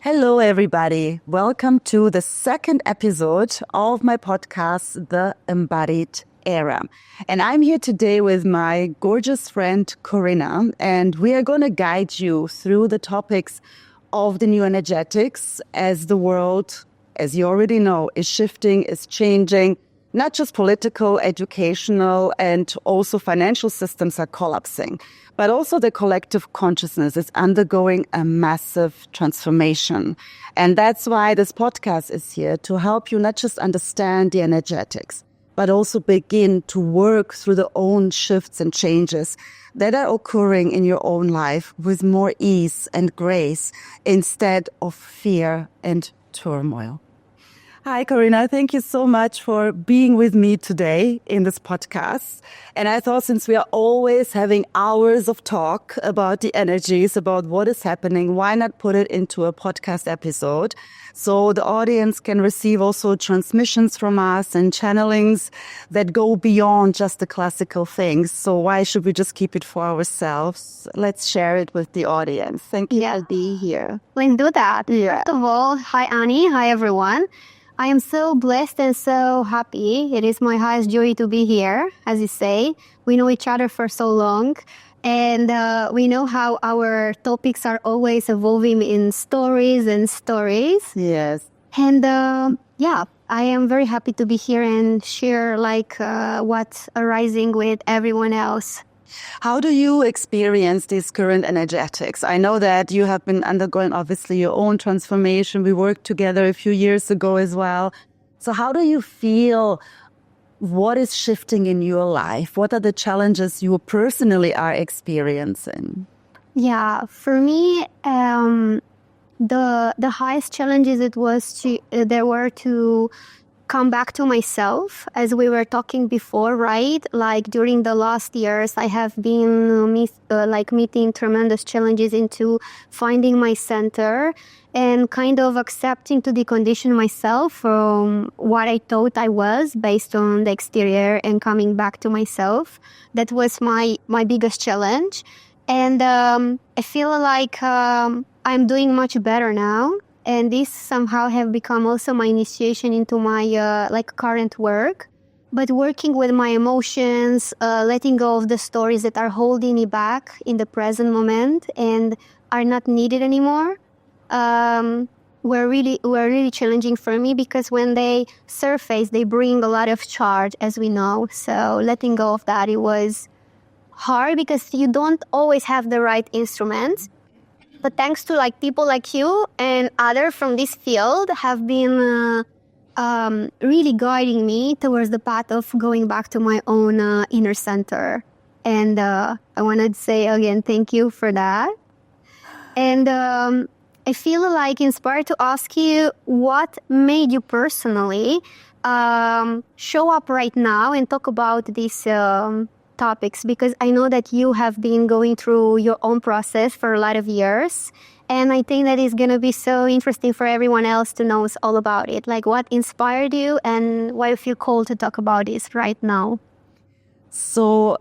Hello, everybody. Welcome to the second episode of my podcast, The Embodied Era. And I'm here today with my gorgeous friend, Corinna, and we are going to guide you through the topics of the new energetics as the world, as you already know, is shifting, is changing. Not just political, educational, and also financial systems are collapsing, but also the collective consciousness is undergoing a massive transformation. And that's why this podcast is here to help you not just understand the energetics, but also begin to work through the own shifts and changes that are occurring in your own life with more ease and grace instead of fear and turmoil. Hi, Corinna. Thank you so much for being with me today in this podcast. And I thought since we are always having hours of talk about the energies, about what is happening, why not put it into a podcast episode so the audience can receive also transmissions from us and channelings that go beyond just the classical things. So why should we just keep it for ourselves? Let's share it with the audience. Thank you for being here. Let's do that. First of all, hi, Annie. Hi, everyone. I am so blessed and so happy. It is my highest joy to be here, as you say. We know each other for so long, and we know how our topics are always evolving in stories and stories. Yes. And I am very happy to be here and share what's arising with everyone else. How do you experience these current energetics? I know that you have been undergoing, obviously, your own transformation. We worked together a few years ago as well. So how do you feel? What is shifting in your life? What are the challenges you personally are experiencing? Yeah, for me, the highest challenges there were to come back to myself, as we were talking before, right? Like during the last years, I have been meeting tremendous challenges into finding my center and kind of accepting to decondition myself from what I thought I was based on the exterior and coming back to myself. That was my biggest challenge. And I feel like I'm doing much better now. And this somehow have become also my initiation into my current work. But working with my emotions, letting go of the stories that are holding me back in the present moment and are not needed anymore, were really challenging for me, because when they surface, they bring a lot of charge, as we know. So letting go of that, it was hard because you don't always have the right instruments. But thanks to people like you and others from this field have been really guiding me towards the path of going back to my own inner center. And I want to say again, thank you for that. And I feel inspired to ask you, what made you personally show up right now and talk about these topics, because I know that you have been going through your own process for a lot of years, and I think that is going to be so interesting for everyone else to know all about it. Like, what inspired you and why you feel called to talk about this right now? So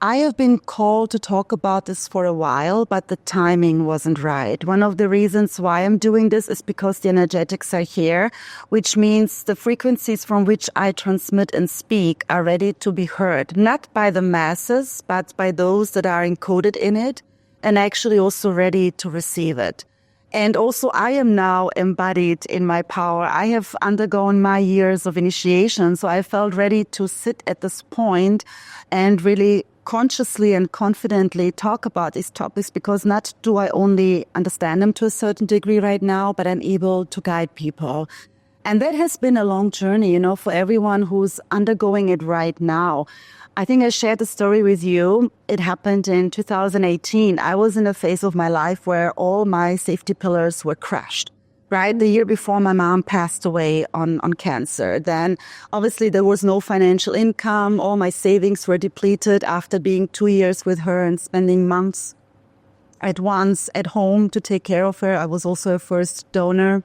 I have been called to talk about this for a while, but the timing wasn't right. One of the reasons why I'm doing this is because the energetics are here, which means the frequencies from which I transmit and speak are ready to be heard, not by the masses, but by those that are encoded in it and actually also ready to receive it. And also, I am now embodied in my power. I have undergone my years of initiation, so I felt ready to sit at this point and really consciously and confidently talk about these topics, because not do I only understand them to a certain degree right now, but I'm able to guide people. And that has been a long journey, for everyone who's undergoing it right now. I think I shared the story with you. It happened in 2018. I was in a phase of my life where all my safety pillars were crushed. Right, the year before my mom passed away on cancer. Then obviously there was no financial income. All my savings were depleted after being 2 years with her and spending months at once at home to take care of her. I was also a first donor.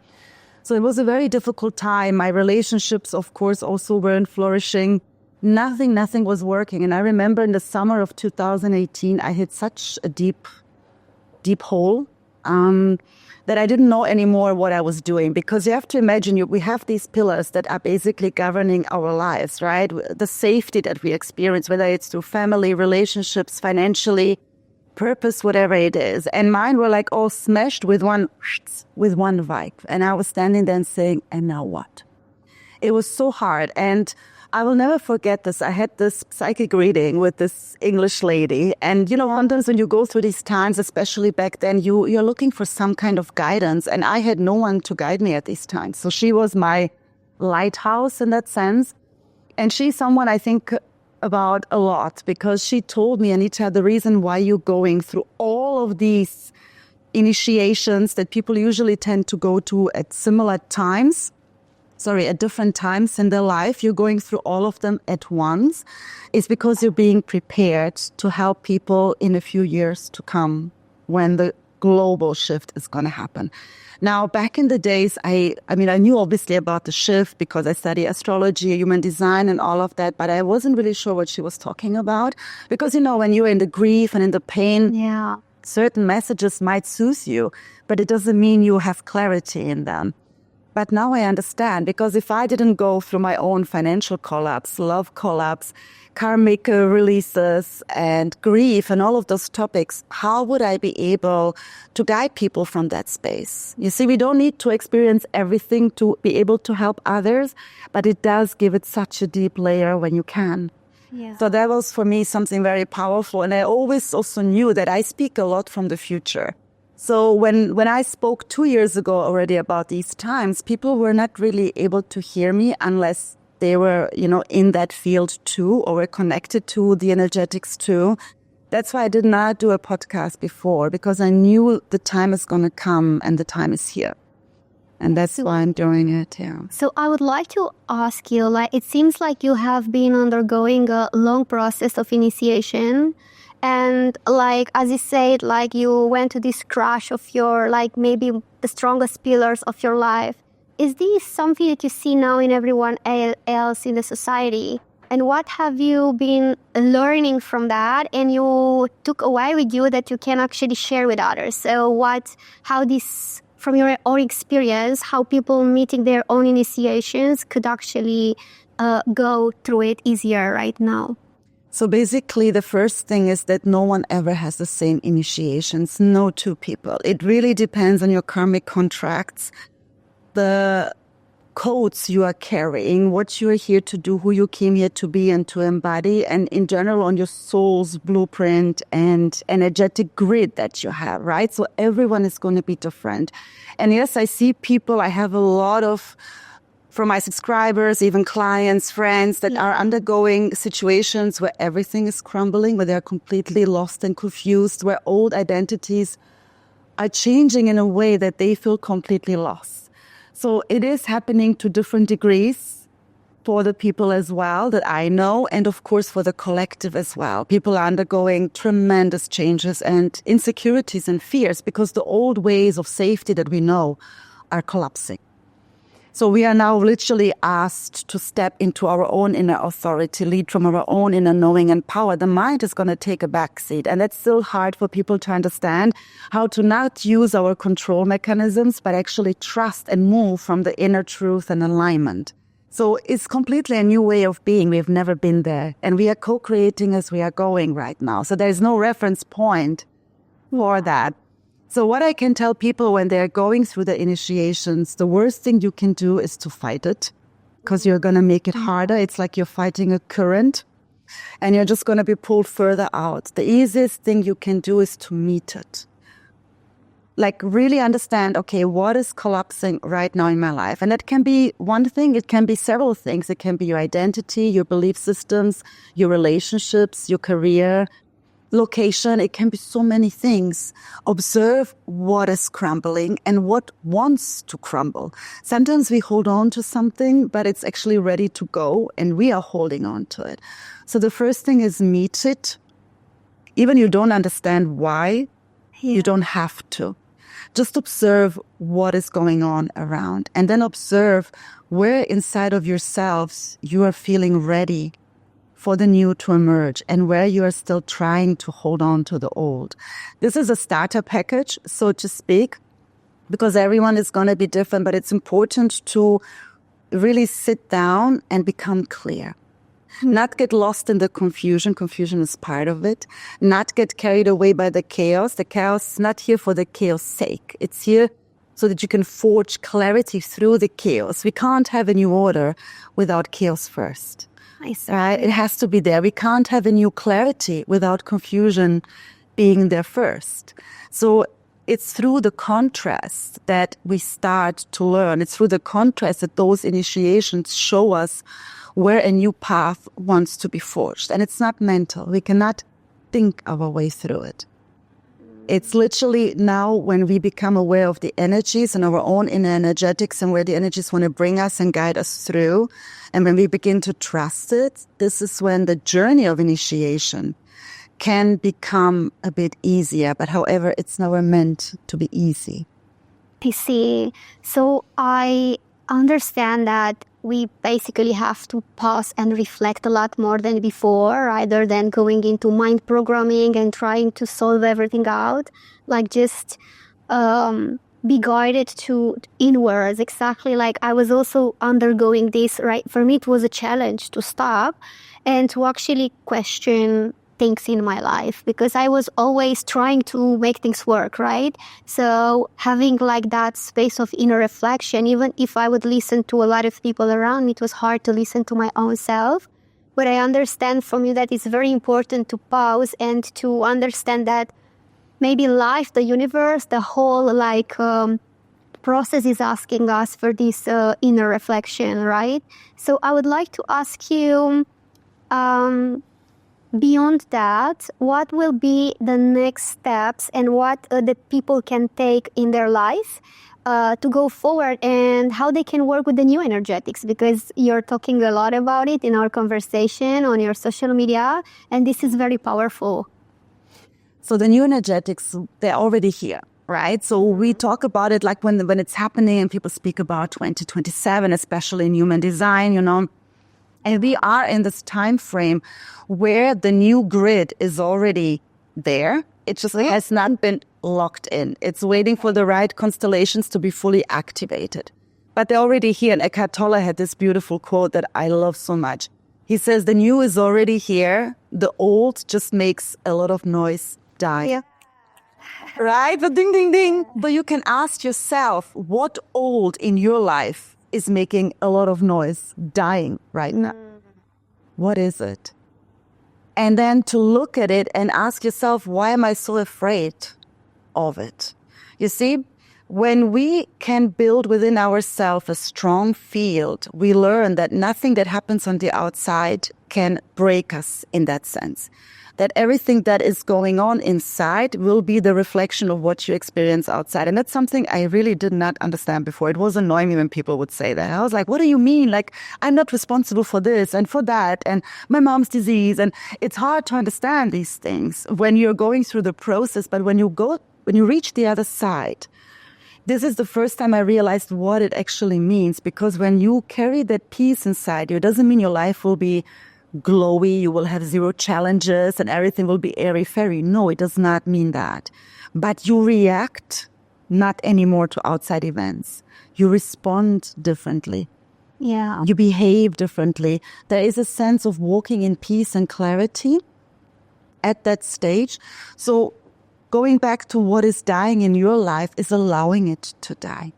So it was a very difficult time. My relationships, of course, also weren't flourishing. Nothing was working. And I remember in the summer of 2018, I hit such a deep hole. that I didn't know anymore what I was doing. Because you have to imagine, we have these pillars that are basically governing our lives, right? The safety that we experience, whether it's through family, relationships, financially, purpose, whatever it is. And mine were like all smashed with one vibe. And I was standing there and saying, and now what? It was so hard. And I will never forget this. I had this psychic reading with this English lady. And, sometimes when you go through these times, especially back then, you're looking for some kind of guidance. And I had no one to guide me at these times. So she was my lighthouse in that sense. And she's someone I think about a lot, because she told me, Anita, the reason why you're going through all of these initiations that people usually tend to go to at different times in their life, you're going through all of them at once, is because you're being prepared to help people in a few years to come when the global shift is going to happen. Now, back in the days, I knew obviously about the shift because I study astrology, human design and all of that, but I wasn't really sure what she was talking about. Because, when you're in the grief and in the pain, certain messages might soothe you, but it doesn't mean you have clarity in them. But now I understand, because if I didn't go through my own financial collapse, love collapse, karmic releases and grief and all of those topics, how would I be able to guide people from that space? You see, we don't need to experience everything to be able to help others, but it does give it such a deep layer when you can. Yeah. So that was for me something very powerful. And I always also knew that I speak a lot from the future. So when I spoke 2 years ago already about these times, people were not really able to hear me unless they were, in that field too, or were connected to the energetics too. That's why I did not do a podcast before, because I knew the time is going to come and the time is here. And that's why I'm doing it, yeah. So I would like to ask you, it seems like you have been undergoing a long process of initiation. And as you said, you went to this crash of your, maybe the strongest pillars of your life. Is this something that you see now in everyone else in the society? And what have you been learning from that? And you took away with you that you can actually share with others. So how this, from your own experience, how people meeting their own initiations could actually go through it easier right now? So basically, the first thing is that no one ever has the same initiations, no two people. It really depends on your karmic contracts, the codes you are carrying, what you are here to do, who you came here to be and to embody, and in general on your soul's blueprint and energetic grid that you have, right? So everyone is going to be different. And yes, I see people, I have a lot of from my subscribers, even clients, friends that are undergoing situations where everything is crumbling, where they're completely lost and confused, where old identities are changing in a way that they feel completely lost. So it is happening to different degrees for the people as well that I know, and of course for the collective as well. People are undergoing tremendous changes and insecurities and fears because the old ways of safety that we know are collapsing. So we are now literally asked to step into our own inner authority, lead from our own inner knowing and power. The mind is going to take a backseat. And that's still hard for people to understand, how to not use our control mechanisms, but actually trust and move from the inner truth and alignment. So it's completely a new way of being. We've never been there. And we are co-creating as we are going right now. So there's no reference point for that. So what I can tell people when they're going through the initiations, the worst thing you can do is to fight it, because you're going to make it harder. It's like you're fighting a current and you're just going to be pulled further out. The easiest thing you can do is to meet it. Really understand, okay, what is collapsing right now in my life? And that can be one thing. It can be several things. It can be your identity, your belief systems, your relationships, your career, location. It can be so many things. Observe what is crumbling and what wants to crumble. Sometimes we hold on to something, but it's actually ready to go and we are holding on to it. So the first thing is meet it. Even you don't understand why, you don't have to. Just observe what is going on around, and then observe where inside of yourselves you are feeling ready for the new to emerge and where you are still trying to hold on to the old. This is a starter package, so to speak. because everyone is going to be different, but it's important to really sit down and become clear. Not get lost in the confusion. Confusion is part of it. Not get carried away by the chaos. The chaos is not here for the chaos' sake. It's here so that you can forge clarity through the chaos. We can't have a new order without chaos first. Right? It has to be there. We can't have a new clarity without confusion being there first. So it's through the contrast that we start to learn. It's through the contrast that those initiations show us where a new path wants to be forged. And it's not mental. We cannot think our way through it. It's literally now when we become aware of the energies and our own inner energetics and where the energies want to bring us and guide us through. And when we begin to trust it, this is when the journey of initiation can become a bit easier. But however, it's never meant to be easy. I see. So I understand that we basically have to pause and reflect a lot more than before, rather than going into mind programming and trying to solve everything out. Like just be guided to inwards. Exactly like I was also undergoing this, right? For me, it was a challenge to stop and to actually question things in my life, because I was always trying to make things work, right? So having like that space of inner reflection, even if I would listen to a lot of people around me, it was hard to listen to my own self. But I understand from you that it's very important to pause and to understand that maybe life, the universe, the whole process is asking us for this inner reflection, right? So I would like to ask you, beyond that, what will be the next steps and what the people can take in their life to go forward, and how they can work with the new energetics? Because you're talking a lot about it in our conversation on your social media, and this is very powerful. So the new energetics, they're already here, right? So we talk about it like when it's happening, and people speak about 2027, especially in human design, And we are in this time frame where the new grid is already there. It just has not been locked in. It's waiting for the right constellations to be fully activated. But they're already here. And Eckhart Tolle had this beautiful quote that I love so much. He says, the new is already here. The old just makes a lot of noise die. Yeah. Right? But ding, ding, ding. But you can ask yourself, what old in your life is making a lot of noise, dying right now? What is it? And then to look at it and ask yourself, why am I so afraid of it? You see, when we can build within ourselves a strong field, we learn that nothing that happens on the outside can break us in that sense. That everything that is going on inside will be the reflection of what you experience outside. And that's something I really did not understand before. It was annoying me when people would say that. I was like, what do you mean? Like, I'm not responsible for this and for that and my mom's disease. And it's hard to understand these things when you're going through the process. But when you reach the other side, this is the first time I realized what it actually means. Because when you carry that peace inside you, it doesn't mean your life will be glowy, you will have zero challenges and everything will be airy-fairy. No, it does not mean that. But you react not anymore to outside events. You respond differently. Yeah. You behave differently. There is a sense of walking in peace and clarity at that stage. So going back to what is dying in your life is allowing it to die.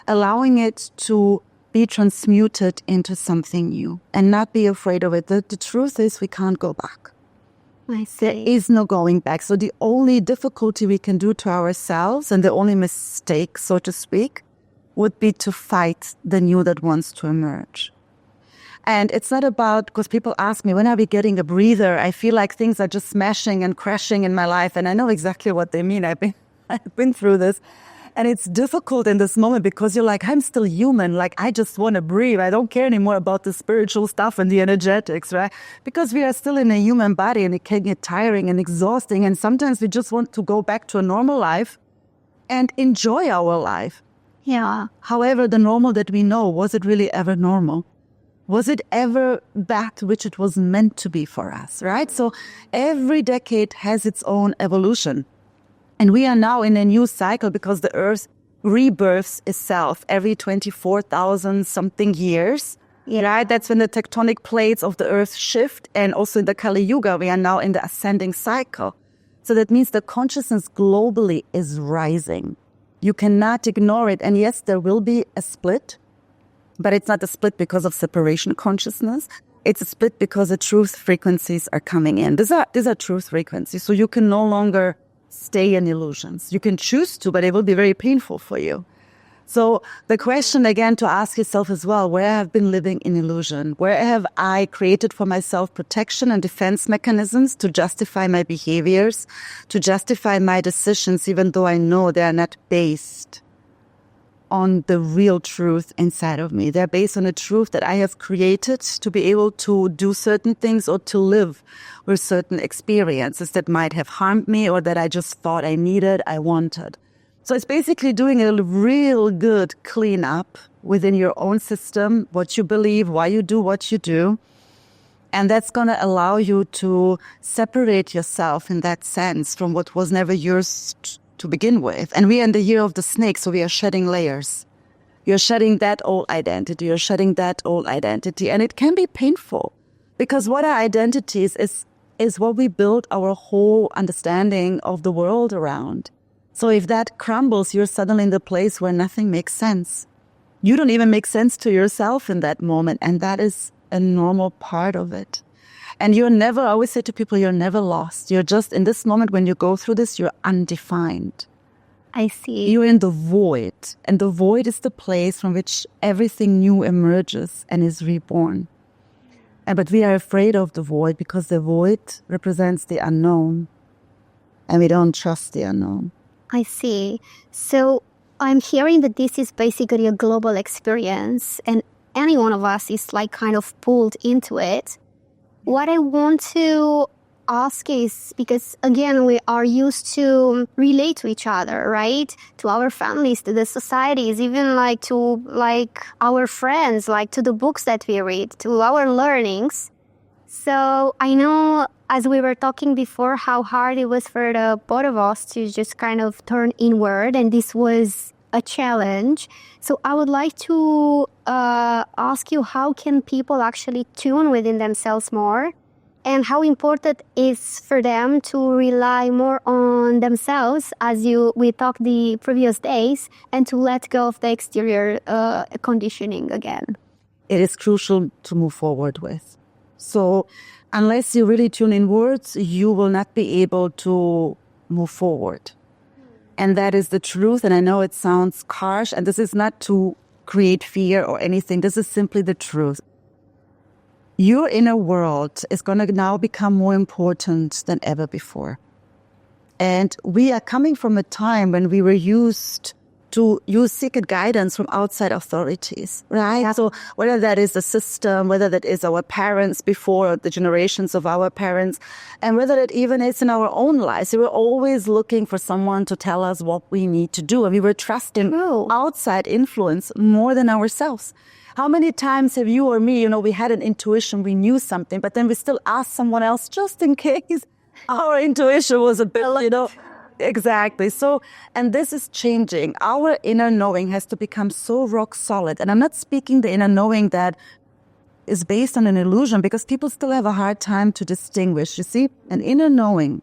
Allowing it to be transmuted into something new and not be afraid of it. The truth is we can't go back. I see. There is no going back. So the only difficulty we can do to ourselves and the only mistake, so to speak, would be to fight the new that wants to emerge. And it's not about, because people ask me, when are we getting a breather? I feel like things are just smashing and crashing in my life. And I know exactly what they mean. I've been through this. And it's difficult in this moment because you're like, I'm still human. Like, I just want to breathe. I don't care anymore about the spiritual stuff and the energetics, right? Because we are still in a human body and it can get tiring and exhausting. And sometimes we just want to go back to a normal life and enjoy our life. Yeah. However, the normal that we know, was it really ever normal? Was it ever that which it was meant to be for us, right? So every decade has its own evolution. And we are now in a new cycle because the earth rebirths itself every 24,000 something years. Yeah. Right? That's when the tectonic plates of the earth shift. And also in the Kali Yuga, we are now in the ascending cycle. So that means the consciousness globally is rising. You cannot ignore it. And yes, there will be a split, but it's not a split because of separation consciousness. It's a split because the truth frequencies are coming in. These are truth frequencies. So you can no longer stay in illusions. You can choose to, but it will be very painful for you. So the question again to ask yourself as well, where have I been living in illusion? Where have I created for myself protection and defense mechanisms to justify my behaviors, to justify my decisions, even though I know they are not based on the real truth inside of me. They're based on a truth that I have created to be able to do certain things or to live with certain experiences that might have harmed me or that I just thought I needed, I wanted. So it's basically doing a real good cleanup within your own system, what you believe, why you do what you do. And that's going to allow you to separate yourself in that sense from what was never yours to begin with. And we are in the year of the snake, so we are shedding layers. You're shedding that old identity, you're shedding that old identity. And it can be painful because what our identities is what we build our whole understanding of the world around. So if that crumbles, you're suddenly in the place where nothing makes sense. You don't even make sense to yourself in that moment. And that is a normal part of it. And you're never, I always say to people, you're never lost. You're just in this moment when you go through this, you're undefined. I see. You're in the void. And the void is the place from which everything new emerges and is reborn. But we are afraid of the void because the void represents the unknown. And we don't trust the unknown. I see. So I'm hearing that this is basically a global experience and any one of us is like kind of pulled into it. What I want to ask is, because again, we are used to relate to each other, right? To our families, to the societies, even like to like our friends, like to the books that we read, to our learnings. So I know, as we were talking before, how hard it was for the both of us to just kind of turn inward, and this was a challenge. So I would like to ask you, how can people actually tune within themselves more, and how important is for them to rely more on themselves, as we talked the previous days, and to let go of the exterior conditioning again? It is crucial to move forward with. So unless you really tune inwards, you will not be able to move forward. And that is the truth. And I know it sounds harsh, and this is not to create fear or anything. This is simply the truth. Your inner world is going to now become more important than ever before. And we are coming from a time when we were used to use secret guidance from outside authorities, right? Yeah. So whether that is the system, whether that is our parents before, the generations of our parents, and whether it even is in our own lives, we were always looking for someone to tell us what we need to do. And we were trusting outside influence more than ourselves. How many times have you or me, we had an intuition, we knew something, but then we still asked someone else just in case our intuition was a bit, Exactly. So, and this is changing. Our inner knowing has to become so rock solid. And I'm not speaking the inner knowing that is based on an illusion, because people still have a hard time to distinguish. You see, an inner knowing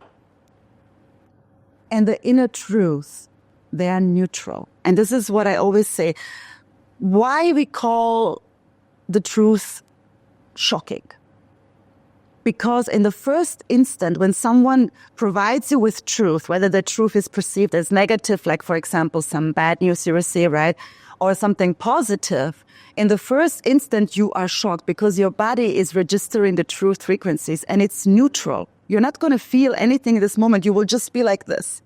and the inner truth, they are neutral. And this is what I always say. Why we call the truth shocking? Because in the first instant, when someone provides you with truth, whether the truth is perceived as negative, like, for example, some bad news you receive, right? Or something positive, in the first instant, you are shocked because your body is registering the truth frequencies and it's neutral. You're not going to feel anything in this moment. You will just be like this.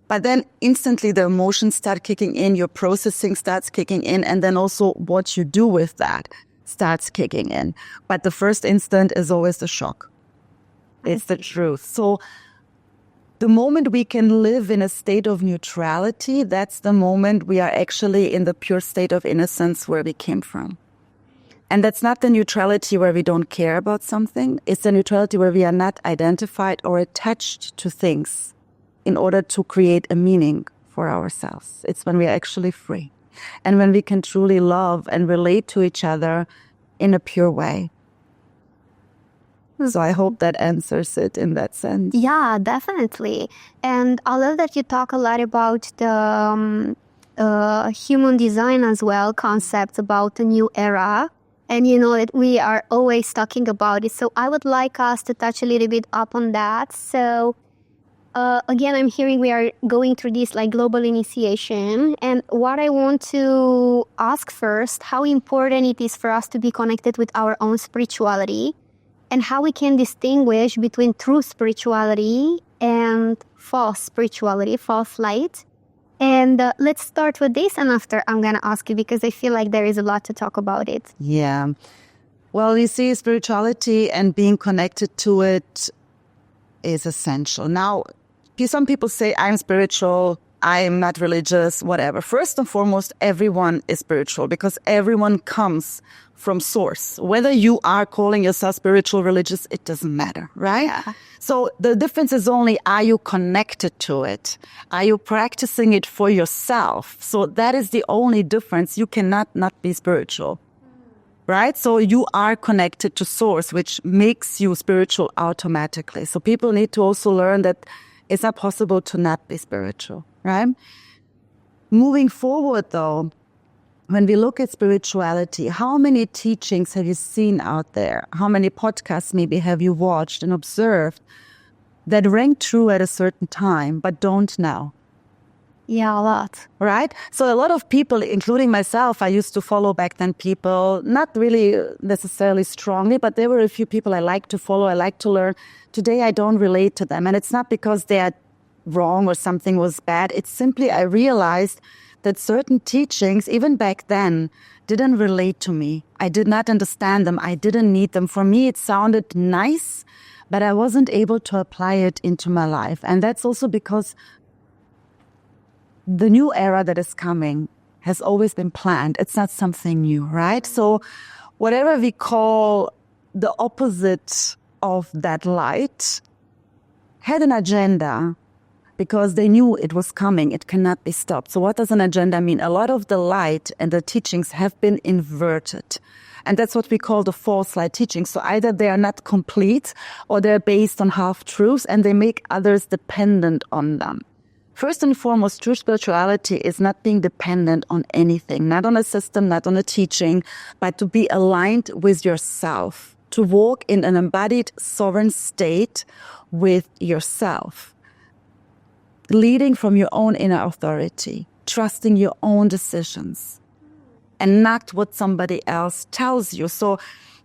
But then instantly the emotions start kicking in, your processing starts kicking in, and then also what you do with that starts kicking in. But the first instant is always the shock. It's the truth. So the moment we can live in a state of neutrality, that's the moment we are actually in the pure state of innocence where we came from. And that's not the neutrality where we don't care about something. It's the neutrality where we are not identified or attached to things in order to create a meaning for ourselves. It's when we are actually free and when we can truly love and relate to each other in a pure way. So I hope that answers it in that sense. Yeah, definitely. And I love that you talk a lot about the human design as well, concepts about the new era. And you know that we are always talking about it. So I would like us to touch a little bit up on that. So again, I'm hearing we are going through this like global initiation. And what I want to ask first, how important it is for us to be connected with our own spirituality, and how we can distinguish between true spirituality and false spirituality, false light. And let's start with this, and after I'm going to ask you, because I feel like there is a lot to talk about it. Yeah. Well, you see, spirituality and being connected to it is essential. Now, some people say, I'm spiritual, I'm not religious, whatever. First and foremost, everyone is spiritual because everyone comes from source. Whether you are calling yourself spiritual, religious, it doesn't matter, right? Yeah. So the difference is only, are you connected to it? Are you practicing it for yourself? So that is the only difference. You cannot not be spiritual, right? So you are connected to source, which makes you spiritual automatically. So people need to also learn that it's not possible to not be spiritual, right? Moving forward, though, when we look at spirituality, how many teachings have you seen out there? How many podcasts maybe have you watched and observed that rang true at a certain time, but don't now? Yeah, a lot. Right? So a lot of people, including myself, I used to follow back then people, not really necessarily strongly, but there were a few people I like to follow, I like to learn. Today, I don't relate to them. And it's not because they are wrong or something was bad. It's simply I realized that certain teachings, even back then, didn't relate to me. I did not understand them. I didn't need them. For me, it sounded nice, but I wasn't able to apply it into my life. And that's also because the new era that is coming has always been planned. It's not something new, right? So whatever we call the opposite of that light had an agenda because they knew it was coming. It cannot be stopped. So what does an agenda mean? A lot of the light and the teachings have been inverted. And that's what we call the false light teachings. So either they are not complete or they're based on half-truths and they make others dependent on them. First and foremost, true spirituality is not being dependent on anything, not on a system, not on a teaching, but to be aligned with yourself, to walk in an embodied sovereign state with yourself, leading from your own inner authority, trusting your own decisions, and not what somebody else tells you. So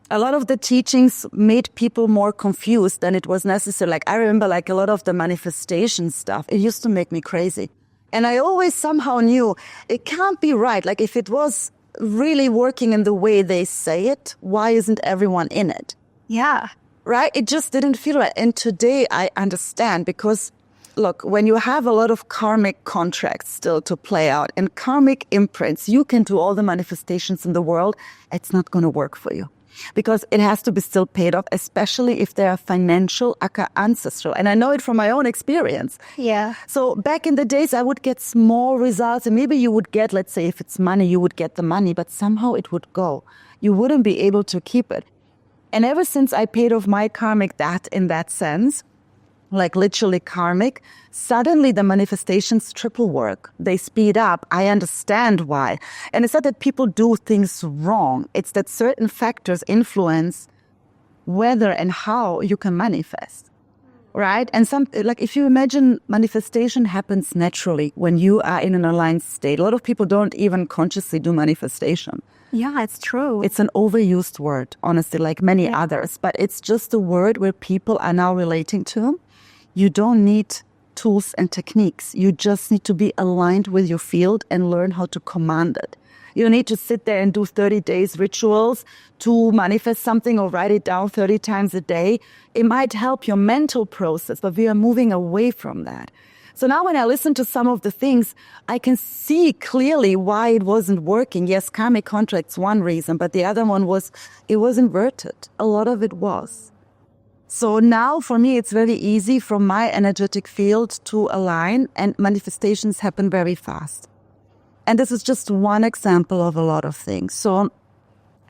a lot of the teachings made people more confused than it was necessary. Like I remember like a lot of the manifestation stuff, it used to make me crazy. And I always somehow knew it can't be right. Like if it was really working in the way they say it, why isn't everyone in it? Yeah. Right? It just didn't feel right. And today I understand because look, when you have a lot of karmic contracts still to play out and karmic imprints, you can do all the manifestations in the world. It's not going to work for you. Because it has to be still paid off, especially if they are financial, aka ancestral. And I know it from my own experience. Yeah. So back in the days, I would get small results. And maybe you would get, let's say, if it's money, you would get the money. But somehow it would go. You wouldn't be able to keep it. And ever since I paid off my karmic debt in that sense, like literally karmic, suddenly the manifestations triple work. They speed up. I understand why. And it's not that people do things wrong. It's that certain factors influence whether and how you can manifest, right? And like if you imagine manifestation happens naturally when you are in an aligned state. A lot of people don't even consciously do manifestation. Yeah, it's true. It's an overused word, honestly, like many others. But it's just a word where people are now relating to. You don't need tools and techniques. You just need to be aligned with your field and learn how to command it. You don't need to sit there and do 30 days rituals to manifest something or write it down 30 times a day. It might help your mental process, but we are moving away from that. So now when I listen to some of the things, I can see clearly why it wasn't working. Yes, karmic contract's one reason, but the other one was it was inverted. A lot of it was. So now for me, it's very easy from my energetic field to align, and manifestations happen very fast. And this is just one example of a lot of things. So,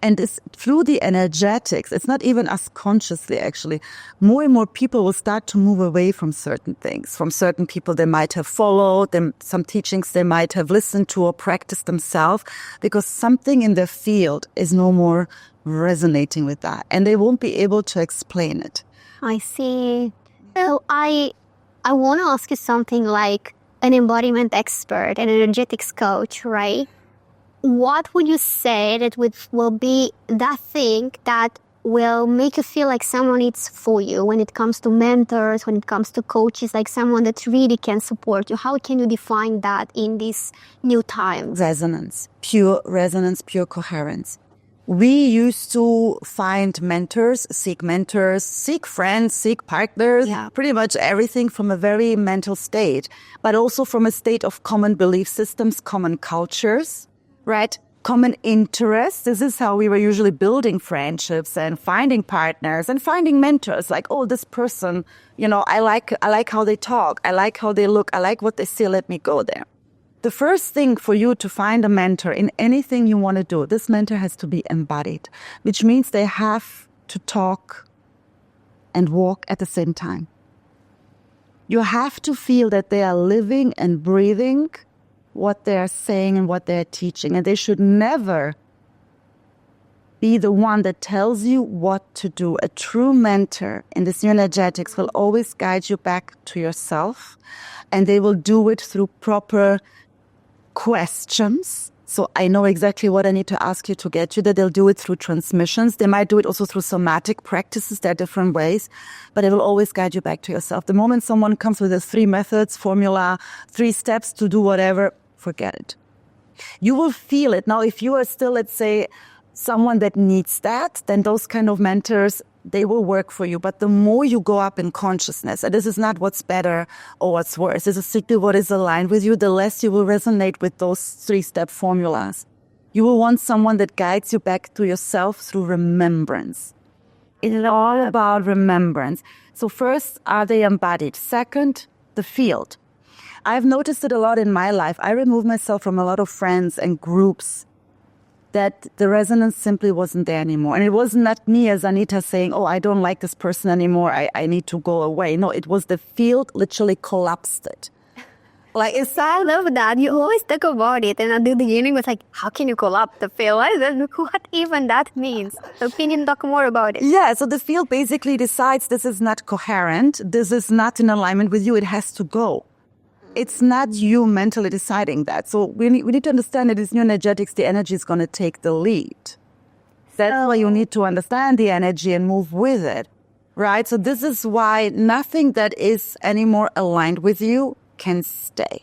and it's through the energetics, it's not even us consciously, actually. More and more people will start to move away from certain things, from certain people they might have followed, them, some teachings they might have listened to or practiced themselves, because something in their field is no more resonating with that, and they won't be able to explain it. I see. So I want to ask you something like an embodiment expert, an energetics coach, right? What would you say that will be that thing that will make you feel like someone is for you when it comes to mentors, when it comes to coaches, like someone that really can support you? How can you define that in this new time? Resonance, pure coherence. We used to find mentors, seek friends, seek partners, pretty much everything from a very mental state, but also from a state of common belief systems, common cultures, right? Common interests. This is how we were usually building friendships and finding partners and finding mentors. Like, oh, this person, I like how they talk. I like how they look. I like what they say. Let me go there. The first thing for you to find a mentor in anything you want to do, this mentor has to be embodied, which means they have to talk and walk at the same time. You have to feel that they are living and breathing what they are saying and what they are teaching. And they should never be the one that tells you what to do. A true mentor in this new energetics will always guide you back to yourself, and they will do it through proper questions. So I know exactly what I need to ask you to get you there. They'll do it through transmissions. They might do it also through somatic practices. There are different ways, but it will always guide you back to yourself. The moment someone comes with the 3 methods, formula, 3 steps to do whatever, forget it. You will feel it. Now, if you are still, let's say, someone that needs that, then those kind of mentors, they will work for you. But the more you go up in consciousness, and this is not what's better or what's worse, this is simply what is aligned with you, the less you will resonate with those 3-step formulas. You will want someone that guides you back to yourself through remembrance. It is all about remembrance. So first, are they embodied? Second, the field. I've noticed it a lot in my life. I remove myself from a lot of friends and groups that the resonance simply wasn't there anymore. And it was not me as Anita saying, oh, I don't like this person anymore, I need to go away. No, it was the field literally collapsed it. Like, I love that. You always talk about it. And at the beginning was like, how can you collapse the field? What even that means? So can you talk more about it? Yeah, so the field basically decides this is not coherent, this is not in alignment with you, it has to go. It's not you mentally deciding that. So we need to understand that this new energetics, the energy is going to take the lead. That's why you need to understand the energy and move with it, right? So this is why nothing that is anymore aligned with you can stay.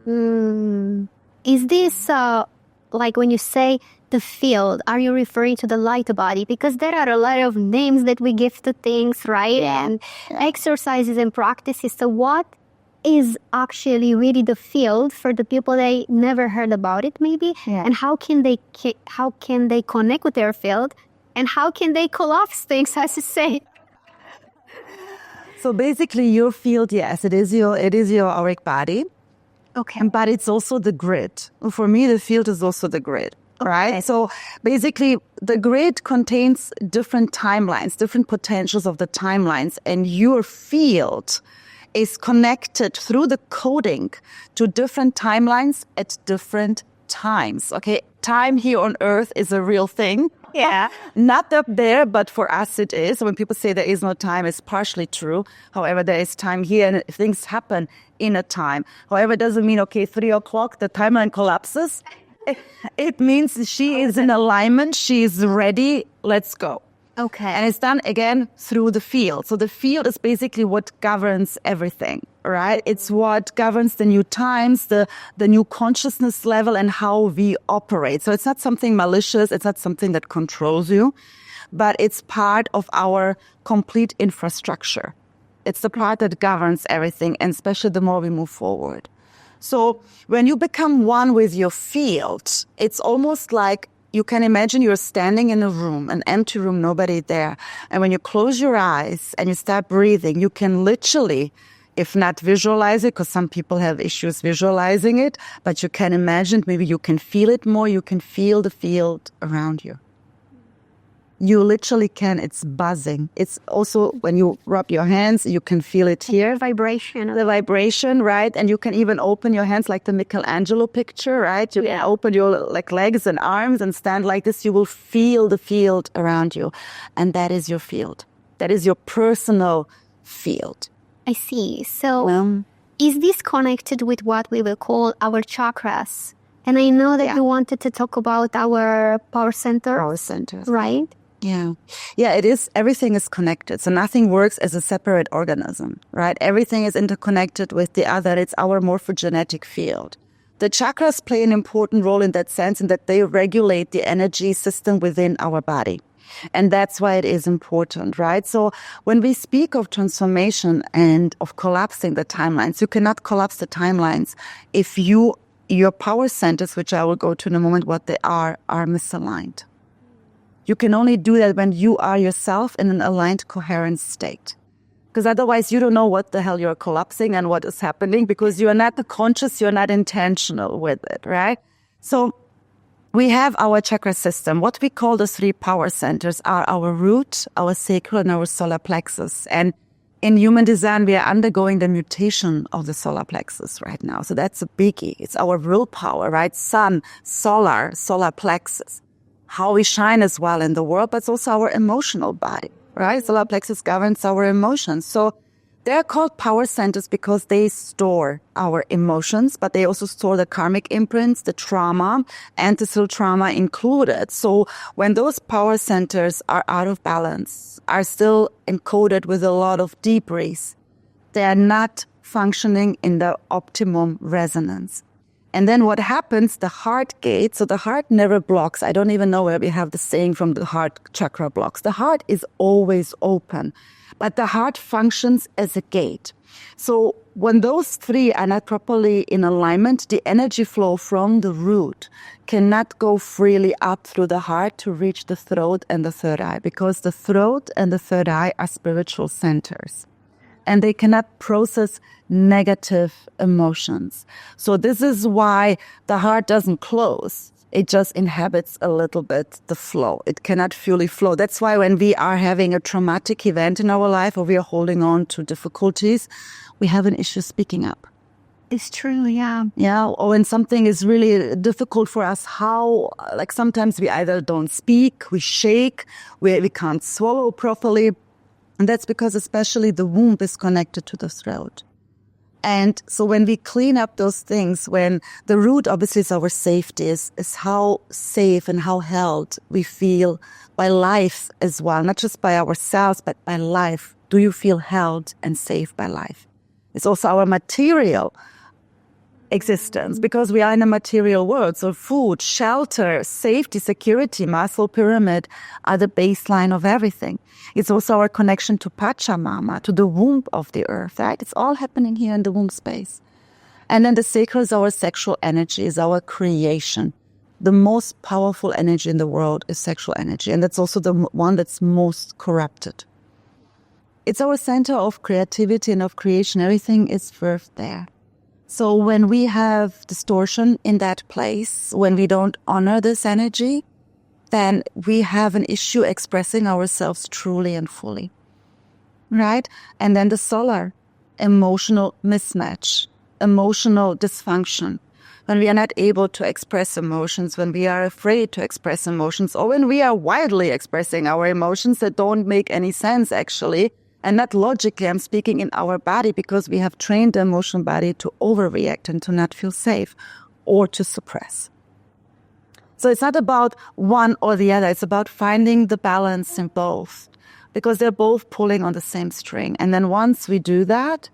Is this, like when you say the field, are you referring to the light body? Because there are a lot of names that we give to things, right? And exercises and practices. So what is actually really the field for the people that never heard about it, maybe? And how can they connect with their field? And how can they collapse things, as you say? So basically your field, yes, it is your auric body. Okay. But it's also the grid. For me, the field is also the grid, right? So basically the grid contains different timelines, different potentials of the timelines, and your field is connected through the coding to different timelines at different times. Okay, time here on Earth is a real thing. Yeah. Not up there, but for us it is. When people say there is no time, it's partially true. However, there is time here and things happen in a time. However, it doesn't mean, 3:00, the timeline collapses. It means she is in alignment. She is ready. Let's go. Okay. And it's done again through the field. So the field is basically what governs everything, right? It's what governs the new times, the new consciousness level and how we operate. So it's not something malicious. It's not something that controls you, but it's part of our complete infrastructure. It's the part that governs everything, and especially the more we move forward. So when you become one with your field, it's almost like you can imagine you're standing in a room, an empty room, nobody there. And when you close your eyes and you start breathing, you can literally, if not visualize it, because some people have issues visualizing it, but you can imagine, maybe you can feel it more, you can feel the field around you. You literally can, it's buzzing. It's also, when you rub your hands, you can feel it here. The vibration, right? And you can even open your hands like the Michelangelo picture, right? You can open your legs and arms and stand like this. You will feel the field around you. And that is your field. That is your personal field. I see. So is this connected with what we will call our chakras? And I know that you wanted to talk about our power center. Power centers. Right? Yeah, it is. Everything is connected. So nothing works as a separate organism, right? Everything is interconnected with the other. It's our morphogenetic field. The chakras play an important role in that sense, in that they regulate the energy system within our body. And that's why it is important, right? So when we speak of transformation and of collapsing the timelines, you cannot collapse the timelines if your power centers, which I will go to in a moment what they are misaligned. You can only do that when you are yourself in an aligned, coherent state. Because otherwise you don't know what the hell you're collapsing and what is happening, because you are not conscious, you're not intentional with it, right? So we have our chakra system. What we call the 3 power centers are our root, our sacral, and our solar plexus. And in human design, we are undergoing the mutation of the solar plexus right now. So that's a biggie. It's our willpower, right? Sun, solar plexus. How we shine as well in the world, but it's also our emotional body, right? Solar plexus governs our emotions. So they're called power centers because they store our emotions, but they also store the karmic imprints, the trauma, ancestral trauma included. So when those power centers are out of balance, are still encoded with a lot of debris, they are not functioning in the optimum resonance. And then what happens, the heart gate, so the heart never blocks. I don't even know where we have the saying from the heart chakra blocks. The heart is always open, but the heart functions as a gate. So when those 3 are not properly in alignment, the energy flow from the root cannot go freely up through the heart to reach the throat and the third eye, because the throat and the third eye are spiritual centers. And they cannot process negative emotions. So this is why the heart doesn't close. It just inhabits a little bit the flow. It cannot fully flow. That's why when we are having a traumatic event in our life, or we are holding on to difficulties, we have an issue speaking up. It's true, yeah. Yeah, or when something is really difficult for us, like sometimes we either don't speak, we shake, we can't swallow properly. And that's because especially the womb is connected to the throat. And so when we clean up those things, when the root obviously is our safety, is how safe and how held we feel by life as well, not just by ourselves, but by life. Do you feel held and safe by life? It's also our material existence, because we are in a material world. So food, shelter, safety, security, Maslow pyramid are the baseline of everything. It's also our connection to Pachamama, to the womb of the earth, right? It's all happening here in the womb space. And then the sacral is our sexual energy, is our creation. The most powerful energy in the world is sexual energy. And that's also the one that's most corrupted. It's our center of creativity and of creation. Everything is birthed there. So when we have distortion in that place, when we don't honor this energy, then we have an issue expressing ourselves truly and fully, right? And then the solar, emotional mismatch, emotional dysfunction. When we are not able to express emotions, when we are afraid to express emotions, or when we are wildly expressing our emotions that don't make any sense actually, and not logically, I'm speaking in our body, because we have trained the emotional body to overreact and to not feel safe or to suppress. So it's not about one or the other. It's about finding the balance in both, because they're both pulling on the same string. And then once we do that,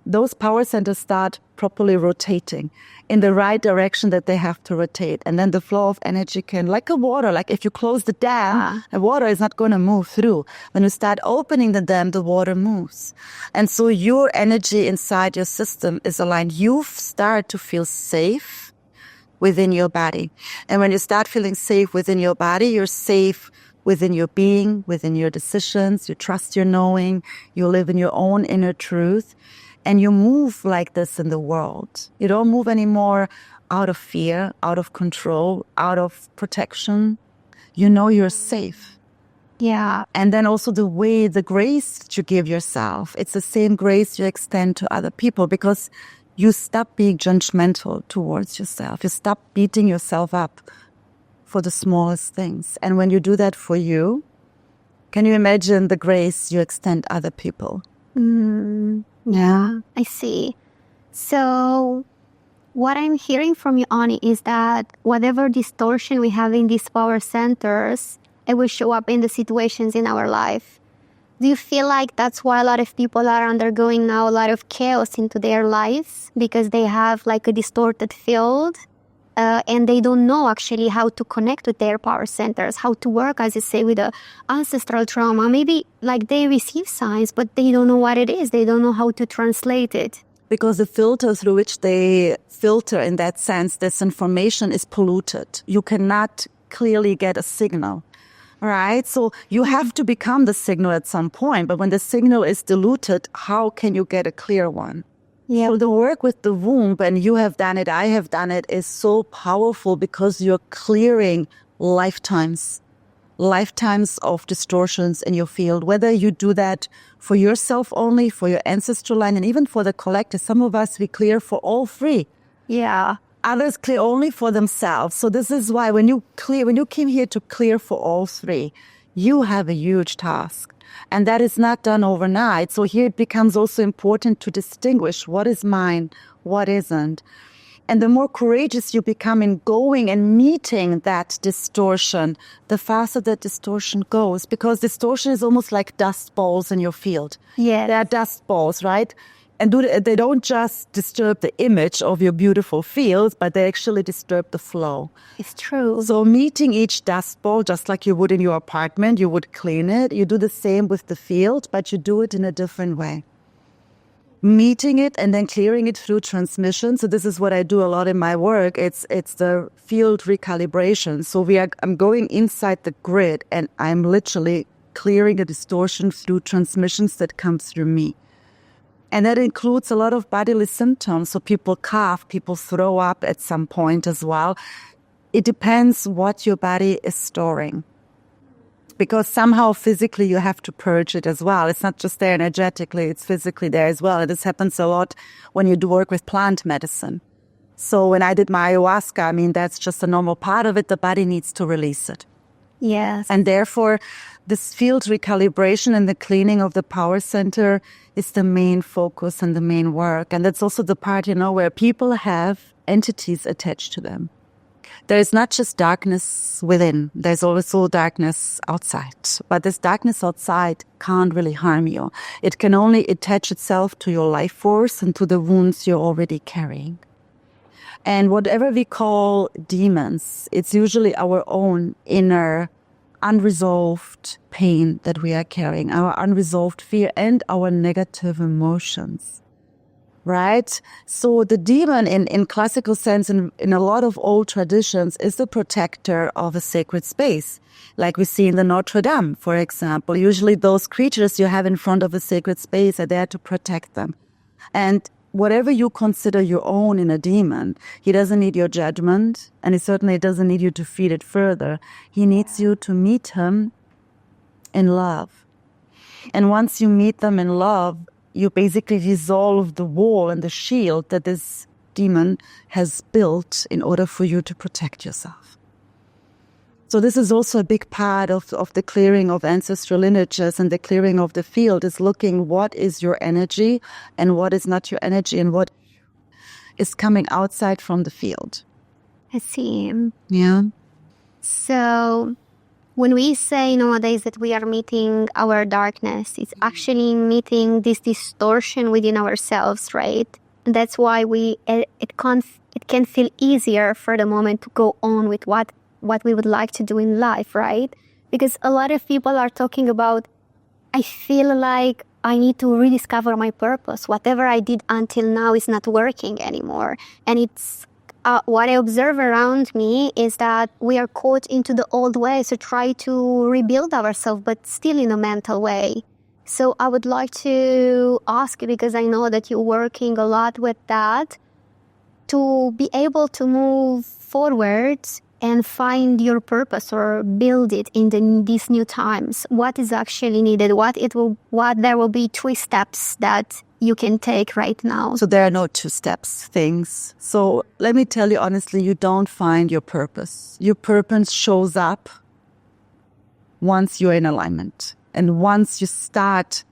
those power centers start properly rotating in the right direction that they have to rotate. And then the flow of energy can, like a water, like if you close the dam, the water is not going to move through. When you start opening the dam, the water moves. And so your energy inside your system is aligned. You start to feel safe within your body. And when you start feeling safe within your body, you're safe within your being, within your decisions, you trust your knowing, you live in your own inner truth, and you move like this in the world. You don't move anymore out of fear, out of control, out of protection. You know you're safe. Yeah. And then also the grace that you give yourself, it's the same grace you extend to other people, because you stop being judgmental towards yourself. You stop beating yourself up for the smallest things. And when you do that for you, can you imagine the grace you extend other people? Yeah, I see. So what I'm hearing from you, Ani, is that whatever distortion we have in these power centers, it will show up in the situations in our life. Do you feel like that's why a lot of people are undergoing now a lot of chaos into their lives? Because they have like a distorted field and they don't know actually how to connect with their power centers, how to work, as you say, with the ancestral trauma. Maybe like they receive signs, but they don't know what it is. They don't know how to translate it. Because the filter through which they filter, in that sense, this information is polluted. You cannot clearly get a signal. Right? So you have to become the signal at some point. But when the signal is diluted, how can you get a clear one? Yeah. So the work with the womb, and you have done it, I have done it, is so powerful because you're clearing lifetimes of distortions in your field. Whether you do that for yourself only, for your ancestral line, and even for the collective. Some of us, we clear for all three. Yeah. Others clear only for themselves. So this is why when you came here to clear for all three, you have a huge task. And that is not done overnight. So here it becomes also important to distinguish what is mine, what isn't. And the more courageous you become in going and meeting that distortion, the faster that distortion goes. Because distortion is almost like dust balls in your field. Yeah. They're dust balls, right? And they don't just disturb the image of your beautiful fields, but they actually disturb the flow. It's true. So meeting each dust ball, just like you would in your apartment, you would clean it. You do the same with the field, but you do it in a different way. Meeting it and then clearing it through transmission. So this is what I do a lot in my work. It's the field recalibration. So I'm going inside the grid and I'm literally clearing the distortion through transmissions that come through me. And that includes a lot of bodily symptoms. So people cough, people throw up at some point as well. It depends what your body is storing. Because somehow physically you have to purge it as well. It's not just there energetically, it's physically there as well. And this happens a lot when you do work with plant medicine. So when I did my ayahuasca, I mean, that's just a normal part of it. The body needs to release it. Yes. And therefore, this field recalibration and the cleaning of the power center is the main focus and the main work. And that's also the part, where people have entities attached to them. There is not just darkness within. There's also darkness outside. But this darkness outside can't really harm you. It can only attach itself to your life force and to the wounds you're already carrying. And whatever we call demons, it's usually our own inner unresolved pain that we are carrying, our unresolved fear and our negative emotions, right? So the demon in classical sense, in a lot of old traditions, is the protector of a sacred space. Like we see in the Notre Dame, for example. Usually those creatures you have in front of a sacred space are there to protect them. And whatever you consider your own in a demon, he doesn't need your judgment, and he certainly doesn't need you to feed it further. He needs you to meet him in love. And once you meet them in love, you basically dissolve the wall and the shield that this demon has built in order for you to protect yourself. So this is also a big part of the clearing of ancestral lineages and the clearing of the field, is looking what is your energy and what is not your energy and what is coming outside from the field. I see. Yeah. So when we say nowadays that we are meeting our darkness, it's actually meeting this distortion within ourselves, right? And that's why it can feel easier for the moment to go on with what we would like to do in life, right? Because a lot of people are talking about, I feel like I need to rediscover my purpose. Whatever I did until now is not working anymore. And it's what I observe around me is that we are caught into the old ways to try to rebuild ourselves, but still in a mental way. So I would like to ask you, because I know that you're working a lot with that, to be able to move forward and find your purpose or build it in these new times. What is actually needed? What there will be 3 steps that you can take right now. So there are no 2 steps things. So let me tell you honestly, you don't find your purpose. Your purpose shows up once you're in alignment and once you start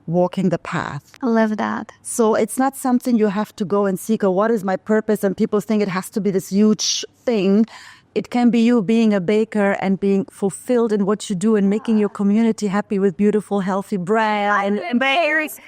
walking the path. I love that. So it's not something you have to go and seek, or what is my purpose? And people think it has to be this huge thing. It can be you being a baker and being fulfilled in what you do and making your community happy with beautiful, healthy bread and berries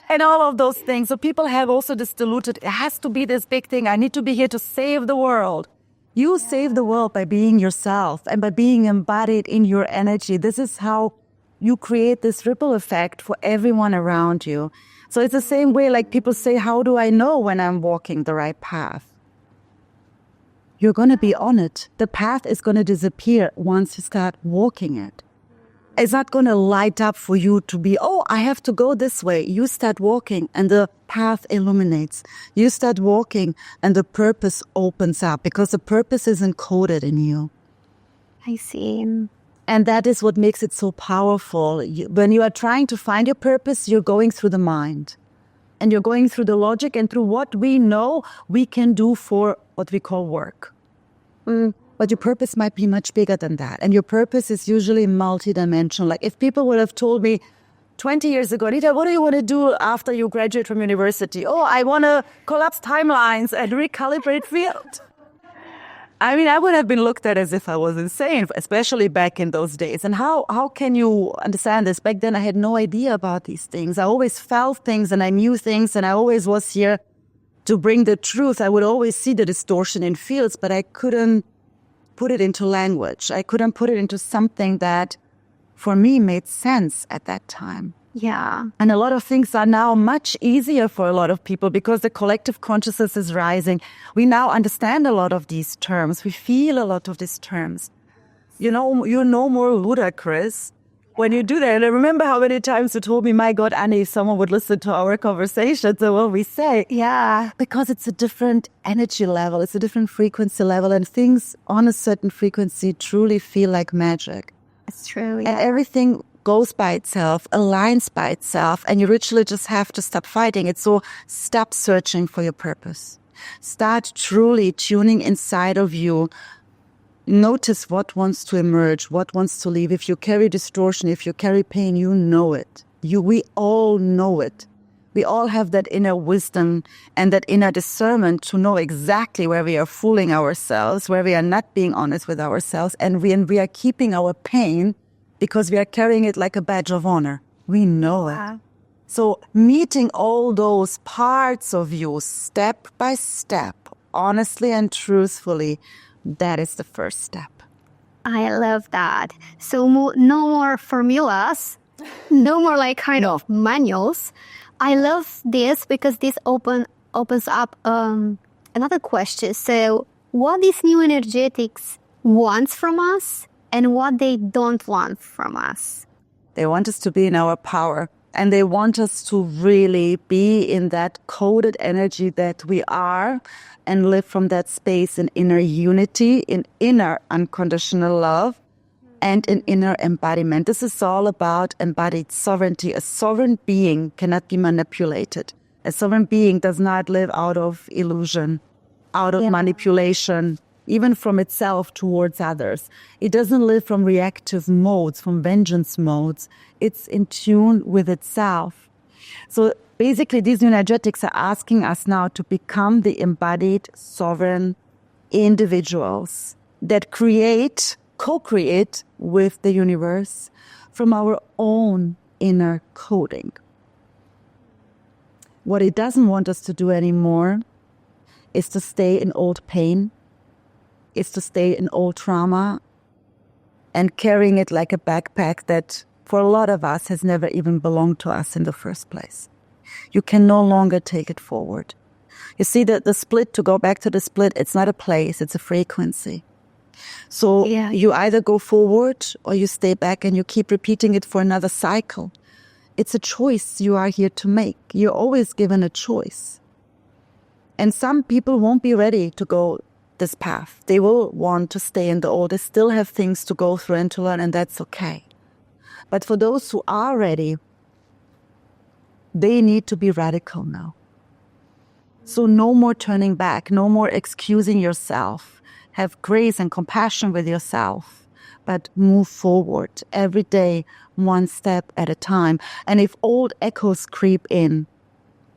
and all of those things. So people have also this diluted, it has to be this big thing. I need to be here to save the world. You save the world by being yourself and by being embodied in your energy. This is how you create this ripple effect for everyone around you. So it's the same way like people say, how do I know when I'm walking the right path? You're going to be on it. The path is going to disappear once you start walking it. It's not going to light up for you to be, oh, I have to go this way. You start walking and the path illuminates. You start walking and the purpose opens up because the purpose is encoded in you. I see. And that is what makes it so powerful. When you are trying to find your purpose, you're going through the mind. And you're going through the logic and through what we know we can do for what we call work. But your purpose might be much bigger than that. And your purpose is usually multidimensional. Like if people would have told me 20 years ago, Anita, what do you want to do after you graduate from university? Oh, I want to collapse timelines and recalibrate field. I mean, I would have been looked at as if I was insane, especially back in those days. And how can you understand this? Back then, I had no idea about these things. I always felt things and I knew things and I always was here to bring the truth. I would always see the distortion in fields, but I couldn't put it into language. I couldn't put it into something that, for me, made sense at that time. Yeah. And a lot of things are now much easier for a lot of people because the collective consciousness is rising. We now understand a lot of these terms. We feel a lot of these terms. You're no more ludicrous when you do that. And I remember how many times you told me, my God, Annie, if someone would listen to our conversations and what we say. Yeah. Because it's a different energy level. It's a different frequency level. And things on a certain frequency truly feel like magic. It's true. Yeah. And everything goes by itself, aligns by itself, and you literally just have to stop fighting it. So stop searching for your purpose. Start truly tuning inside of you. Notice what wants to emerge, what wants to leave. If you carry distortion, if you carry pain, you know it. We all know it. We all have that inner wisdom and that inner discernment to know exactly where we are fooling ourselves, where we are not being honest with ourselves, and we are keeping our pain because we are carrying it like a badge of honor. We know it. So meeting all those parts of you step by step, honestly and truthfully, that is the first step. I love that. So no more formulas, no more like kind of manuals. I love this because this opens up another question. So what these new energetics wants from us and what they don't want from us? They want us to be in our power. And they want us to really be in that coded energy that we are and live from that space in inner unity, in inner unconditional love, and in inner embodiment. This is all about embodied sovereignty. A sovereign being cannot be manipulated. A sovereign being does not live out of illusion, out of manipulation, even from itself towards others. It doesn't live from reactive modes, from vengeance modes. It's in tune with itself. So basically, these new energetics are asking us now to become the embodied, sovereign individuals that co-create with the universe from our own inner coding. What it doesn't want us to do anymore is to stay in old pain, is to stay in old trauma and carrying it like a backpack that for a lot of us has never even belonged to us in the first place. You can no longer take it forward. You see that the split, to go back to the split, it's not a place, it's a frequency. So you either go forward or you stay back and you keep repeating it for another cycle. It's a choice you are here to make. You're always given a choice. And some people won't be ready to go this path. They will want to stay in the old. They still have things to go through and to learn, and that's okay. But for those who are ready, they need to be radical now. So no more turning back, no more excusing yourself. Have grace and compassion with yourself, but move forward every day, one step at a time. And if old echoes creep in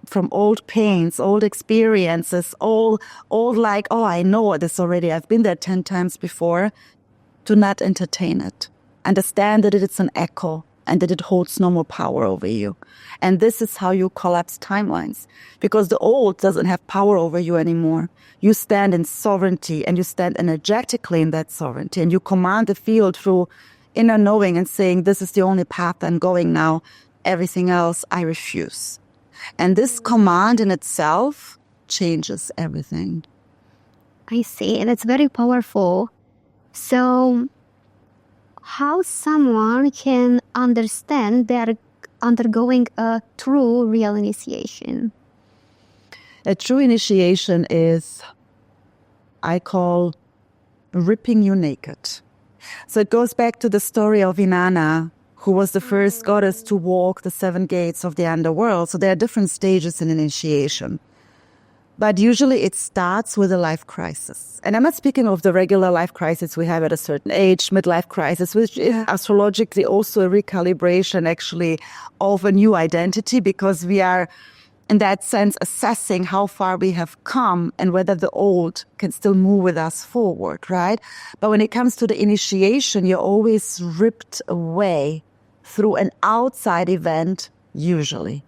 from old pains, old experiences, old like, oh, I know this already, I've been there 10 times before, do not entertain it. Understand that it's an echo and that it holds no more power over you. And this is how you collapse timelines, because the old doesn't have power over you anymore. You stand in sovereignty and you stand energetically in that sovereignty, and you command the field through inner knowing and saying, this is the only path I'm going now. Everything else I refuse. And this command in itself changes everything. I see. And it's very powerful. So how someone can understand they're undergoing a true real initiation? A true initiation is, I call, ripping you naked. So it goes back to the story of Inanna, who was the first goddess to walk the 7 gates of the underworld. So there are different stages in initiation. But usually it starts with a life crisis. And I'm not speaking of the regular life crisis we have at a certain age, midlife crisis, which is astrologically also a recalibration actually of a new identity, because we are, in that sense, assessing how far we have come and whether the old can still move with us forward, right? But when it comes to the initiation, you're always ripped away through an outside event, usually.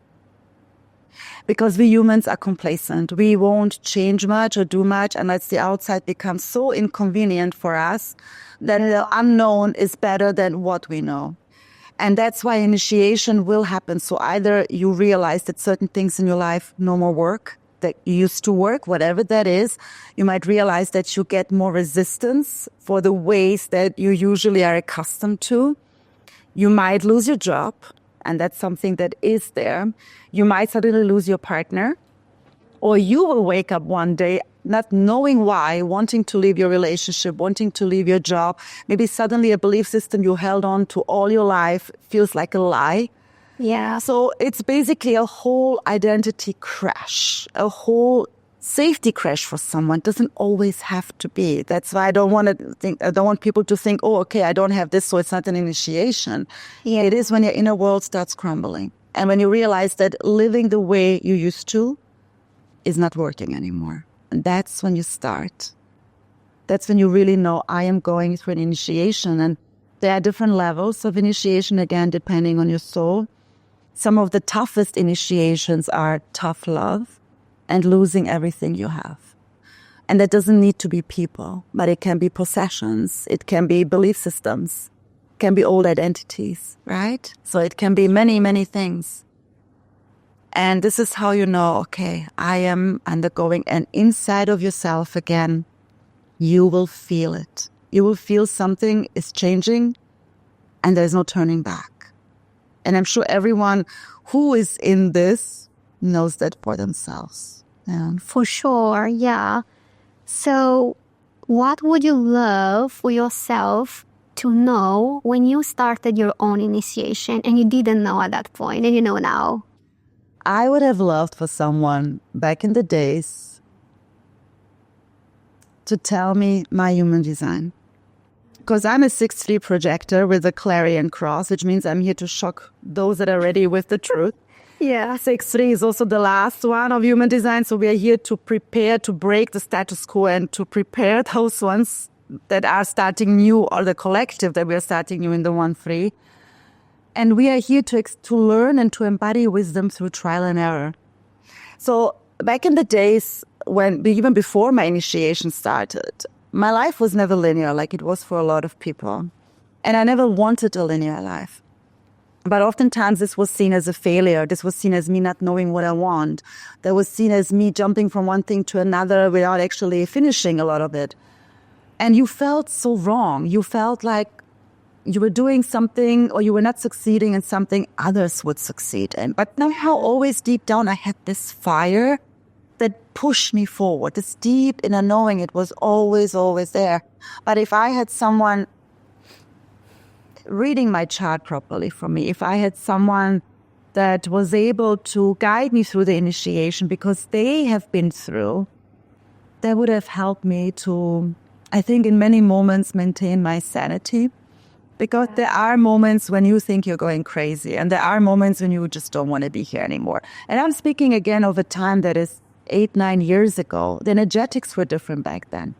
Because we humans are complacent. We won't change much or do much unless the outside becomes so inconvenient for us that the unknown is better than what we know. And that's why initiation will happen. So either you realize that certain things in your life no more work, that used to work, whatever that is. You might realize that you get more resistance for the ways that you usually are accustomed to. You might lose your job, and that's something that is there. You might suddenly lose your partner, or you will wake up one day not knowing why, wanting to leave your relationship, wanting to leave your job. Maybe suddenly a belief system you held on to all your life feels like a lie. Yeah. So it's basically a whole identity crash, a whole safety crash for someone. It doesn't always have to be. That's why I don't want people to think, oh, okay, I don't have this, so it's not an initiation. Yeah. It is when your inner world starts crumbling. And when you realize that living the way you used to is not working anymore. And that's when you start. That's when you really know, I am going through an initiation. And there are different levels of initiation, again, depending on your soul. Some of the toughest initiations are tough love and losing everything you have. And that doesn't need to be people, but it can be possessions. It can be belief systems. It can be old identities, right? So it can be many, many things. And this is how you know, okay, I am undergoing an inside of yourself again. You will feel it. You will feel something is changing and there's no turning back. And I'm sure everyone who is in this knows that for themselves. Yeah. For sure, yeah. So what would you love for yourself to know when you started your own initiation and you didn't know at that point and you know now? I would have loved for someone back in the days to tell me my human design. Because I'm a 6-3 projector with a clarion cross, which means I'm here to shock those that are ready with the truth. Yeah. 6-3 is also the last one of human design. So we are here to prepare, to break the status quo and to prepare those ones that are starting new, or the collective that we are starting new in the 1-3. And we are here to learn and to embody wisdom through trial and error. So back in the days, even before my initiation started, my life was never linear like it was for a lot of people. And I never wanted a linear life. But oftentimes this was seen as a failure. This was seen as me not knowing what I want. That was seen as me jumping from one thing to another without actually finishing a lot of it. And you felt so wrong. You felt like you were doing something or you were not succeeding in something others would succeed in. But somehow always deep down I had this fire that pushed me forward. This deep inner knowing, it was always, always there. But if I had someone reading my chart properly for me, if I had someone that was able to guide me through the initiation because they have been through, that would have helped me to, I think, in many moments maintain my sanity. Because there are moments when you think you're going crazy and there are moments when you just don't want to be here anymore. And I'm speaking again of a time that is 8-9 years ago. The energetics were different back then.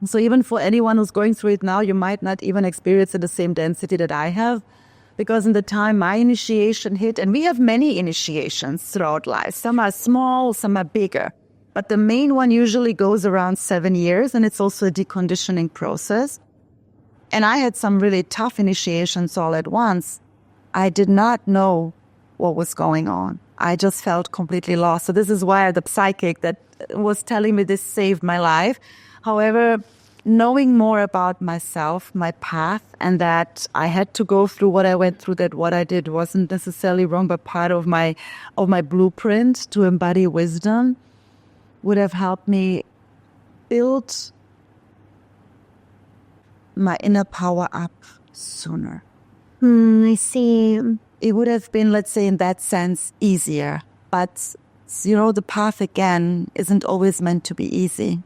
So even for anyone who's going through it now, you might not even experience it the same density that I have. Because in the time my initiation hit, and we have many initiations throughout life. Some are small, some are bigger. But the main one usually goes around 7 years, and it's also a deconditioning process. And I had some really tough initiations all at once. I did not know what was going on. I just felt completely lost. So this is why the psychic that was telling me this saved my life. However, knowing more about myself, my path, and that I had to go through what I went through, that what I did wasn't necessarily wrong, but part of my blueprint to embody wisdom, would have helped me build my inner power up sooner. I see. It would have been, let's say, in that sense, easier. But, the path, again, isn't always meant to be easy.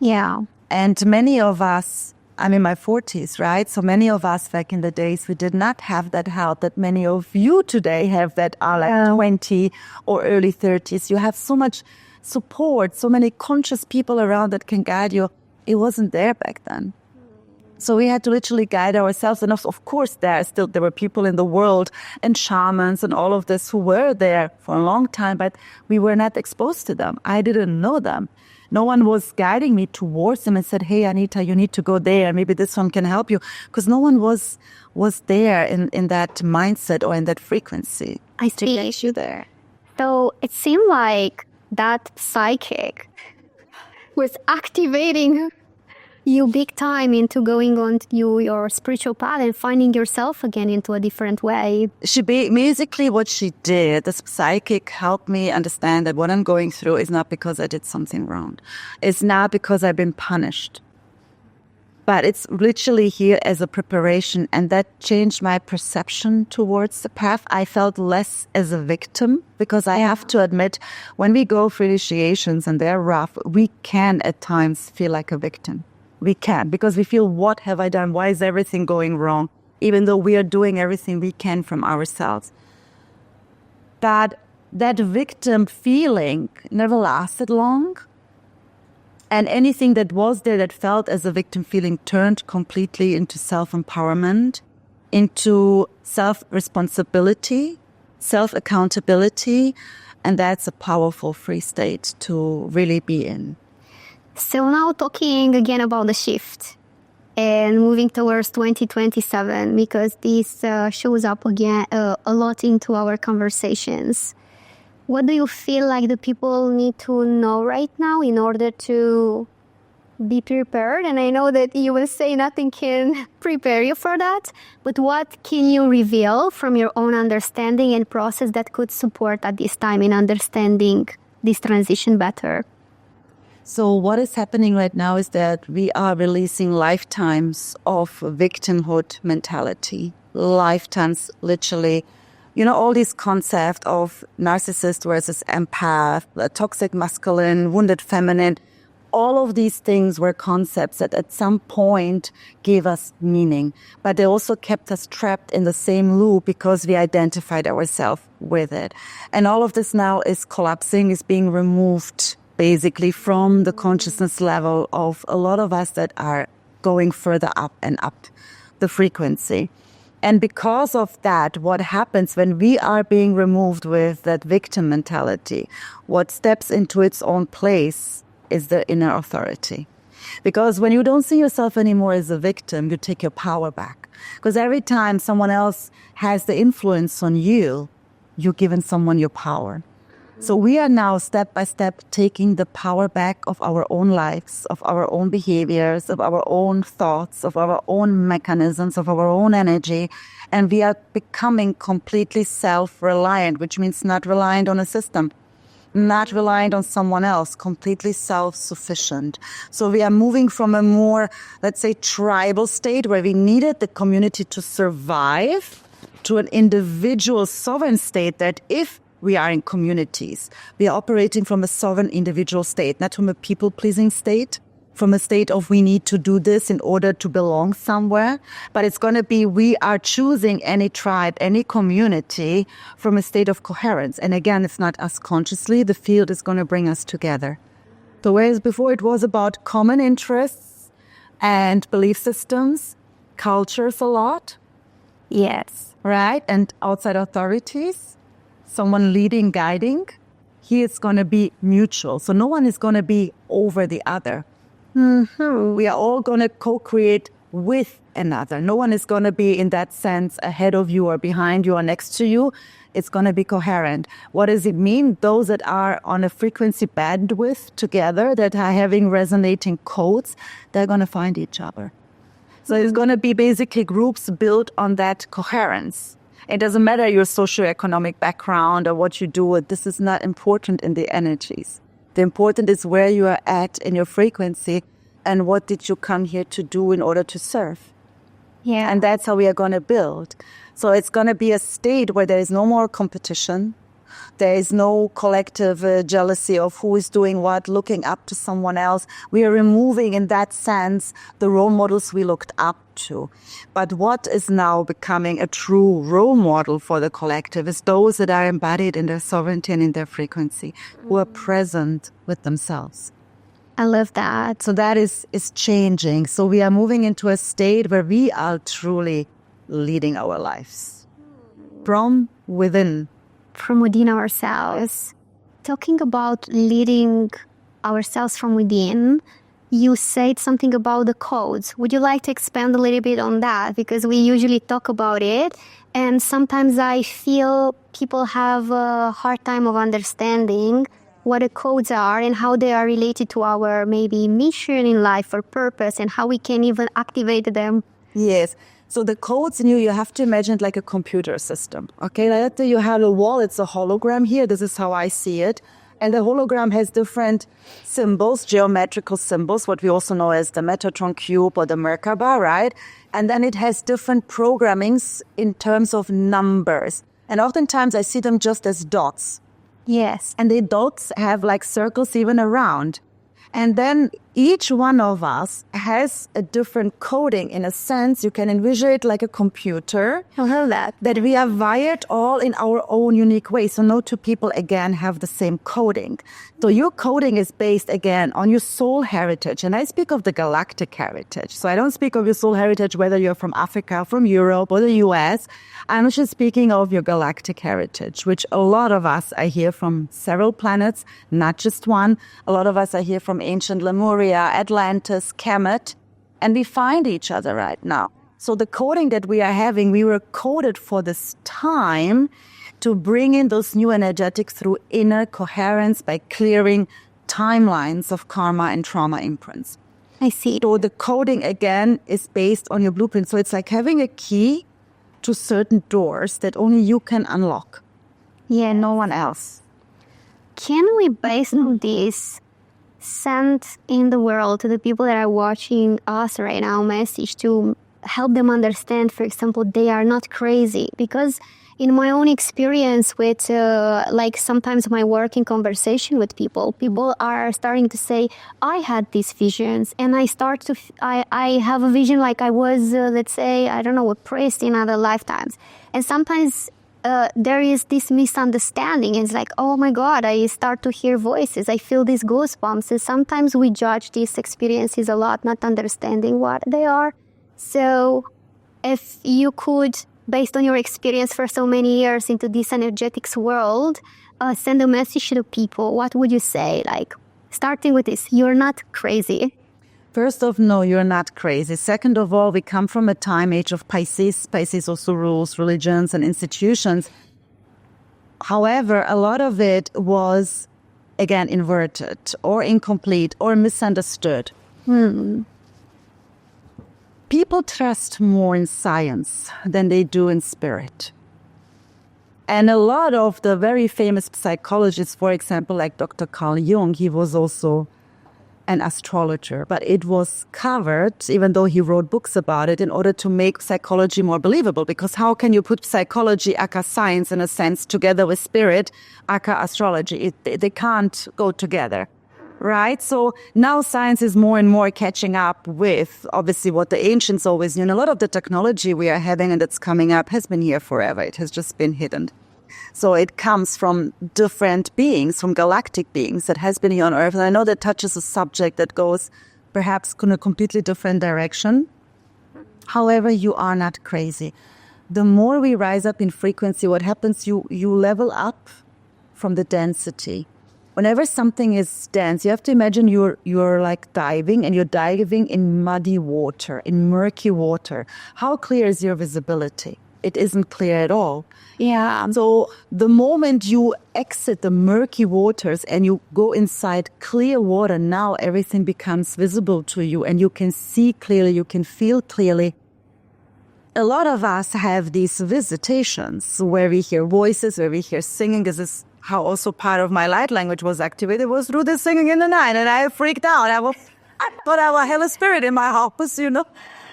Yeah. And many of us, I'm in my 40s, right? So many of us back in the days, we did not have that help that many of you today have that are like 20 or early 30s. You have so much support, so many conscious people around that can guide you. It wasn't there back then. So we had to literally guide ourselves. And of course, there were people in the world and shamans and all of this who were there for a long time, but we were not exposed to them. I didn't know them. No one was guiding me towards them and said, hey, Anita, you need to go there. Maybe this one can help you. Because no one was there in that mindset or in that frequency. I see. To get you there. So it seemed like that psychic was activating you big time into going on to your spiritual path and finding yourself again into a different way. Musically, what she did, the psychic helped me understand that what I'm going through is not because I did something wrong. It's not because I've been punished. But it's literally here as a preparation, and that changed my perception towards the path. I felt less as a victim, because I have to admit, when we go through initiations and they're rough, we can at times feel like a victim. We can, because we feel, what have I done? Why is everything going wrong? Even though we are doing everything we can from ourselves. But that victim feeling never lasted long. And anything that was there that felt as a victim feeling turned completely into self-empowerment, into self-responsibility, self-accountability. And that's a powerful free state to really be in. So now talking again about the shift and moving towards 2027, because this shows up again a lot into our conversations. What do you feel like the people need to know right now in order to be prepared? And I know that you will say nothing can prepare you for that, but what can you reveal from your own understanding and process that could support at this time in understanding this transition better? So what is happening right now is that we are releasing lifetimes of victimhood mentality. Lifetimes, literally. All these concepts of narcissist versus empath, toxic masculine, wounded feminine, all of these things were concepts that at some point gave us meaning. But they also kept us trapped in the same loop because we identified ourselves with it. And all of this now is collapsing, is being removed basically from the consciousness level of a lot of us that are going further up and up the frequency. And because of that, what happens when we are being removed with that victim mentality, what steps into its own place is the inner authority. Because when you don't see yourself anymore as a victim, you take your power back. Because every time someone else has the influence on you, you're giving someone your power. So we are now step by step taking the power back of our own lives, of our own behaviors, of our own thoughts, of our own mechanisms, of our own energy. And we are becoming completely self-reliant, which means not reliant on a system, not reliant on someone else, completely self-sufficient. So we are moving from a more, let's say, tribal state where we needed the community to survive to an individual sovereign state that if we are in communities, we are operating from a sovereign individual state, not from a people-pleasing state, from a state of we need to do this in order to belong somewhere. But it's going to be we are choosing any tribe, any community from a state of coherence. And again, it's not us consciously. The field is going to bring us together. So whereas before it was about common interests and belief systems, cultures a lot. Yes. Right? And outside authorities. Someone leading, guiding, here it's going to be mutual. So no one is going to be over the other. Mm-hmm. We are all going to co-create with another. No one is going to be, in that sense, ahead of you or behind you or next to you. It's going to be coherent. What does it mean? Those that are on a frequency bandwidth together, that are having resonating codes, they're going to find each other. So it's going to be basically groups built on that coherence. It doesn't matter your socioeconomic background or what you do. This is not important in the energies. The important is where you are at in your frequency and what did you come here to do in order to serve. Yeah. And that's how we are going to build. So it's going to be a state where there is no more competition. There is no collective jealousy of who is doing what, looking up to someone else. We are removing, in that sense, the role models we looked up to. But what is now becoming a true role model for the collective is those that are embodied in their sovereignty and in their frequency, who are present with themselves. I love that. So that is changing. So we are moving into a state where we are truly leading our lives from within. From within ourselves. Talking about leading ourselves from within, you said something about the codes. Would you like to expand a little bit on that? Because we usually talk about it, and sometimes I feel people have a hard time of understanding what the codes are and how they are related to our maybe mission in life or purpose and how we can even activate them. Yes. So the codes in you have to imagine it like a computer system. Okay, let's say you have a wall, it's a hologram here. This is how I see it. And the hologram has different symbols, geometrical symbols, what we also know as the Metatron cube or the Merkaba, right? And then it has different programmings in terms of numbers. And oftentimes I see them just as dots. Yes. And the dots have like circles even around. And then each one of us has a different coding. In a sense, you can envision it like a computer. I love that. That we are wired all in our own unique way. So no two people, again, have the same coding. So your coding is based, again, on your soul heritage. And I speak of the galactic heritage. So I don't speak of your soul heritage, whether you're from Africa, from Europe, or the US. I'm just speaking of your galactic heritage, which a lot of us are here from several planets, not just one. A lot of us are here from ancient Lemuria, Atlantis, Kemet, and we find each other right now. So the coding that we are having, we were coded for this time to bring in those new energetics through inner coherence by clearing timelines of karma and trauma imprints. I see. So the coding, again, is based on your blueprint. So it's like having a key to certain doors that only you can unlock. Yeah, No one else. Can we, based on this, send in the world to the people that are watching us right now message to help them understand, for example, they are not crazy? Because in my own experience with like sometimes my work in conversation with people are starting to say, I had these visions, and I have a vision like I was, let's say, I don't know, a priest in other lifetimes. And sometimes there is this misunderstanding. It's like, oh my God, I start to hear voices. I feel these goosebumps. And sometimes we judge these experiences a lot, not understanding what they are. So if you could, based on your experience for so many years into this energetics world, send a message to people, what would you say? Like, starting with this, you're not crazy. First of, no, you're not crazy. Second of all, we come from a time age of Pisces. Pisces also rules religions and institutions. However, a lot of it was, again, inverted or incomplete or misunderstood. People trust more in science than they do in spirit. And a lot of the very famous psychologists, for example, like Dr. Carl Jung, he was also an astrologer, but it was covered, even though he wrote books about it, in order to make psychology more believable. Because how can you put psychology, aka science, in a sense, together with spirit, aka astrology? They can't go together, right? So now science is more and more catching up with, obviously, what the ancients always knew. And a lot of the technology we are having and that's coming up has been here forever. It has just been hidden. So it comes from different beings, from galactic beings that has been here on Earth. And I know that touches a subject that goes perhaps in a completely different direction. However, you are not crazy. The more we rise up in frequency, what happens, you level up from the density. Whenever something is dense, you have to imagine you're like diving, and you're diving in muddy water, in murky water. How clear is your visibility? It isn't clear at all. Yeah. So the moment you exit the murky waters and you go inside clear water, now everything becomes visible to you and you can see clearly, you can feel clearly. A lot of us have these visitations where we hear voices, where we hear singing. This is how also part of my light language was activated, was through the singing in the night. And I freaked out. I thought I had a spirit in my house,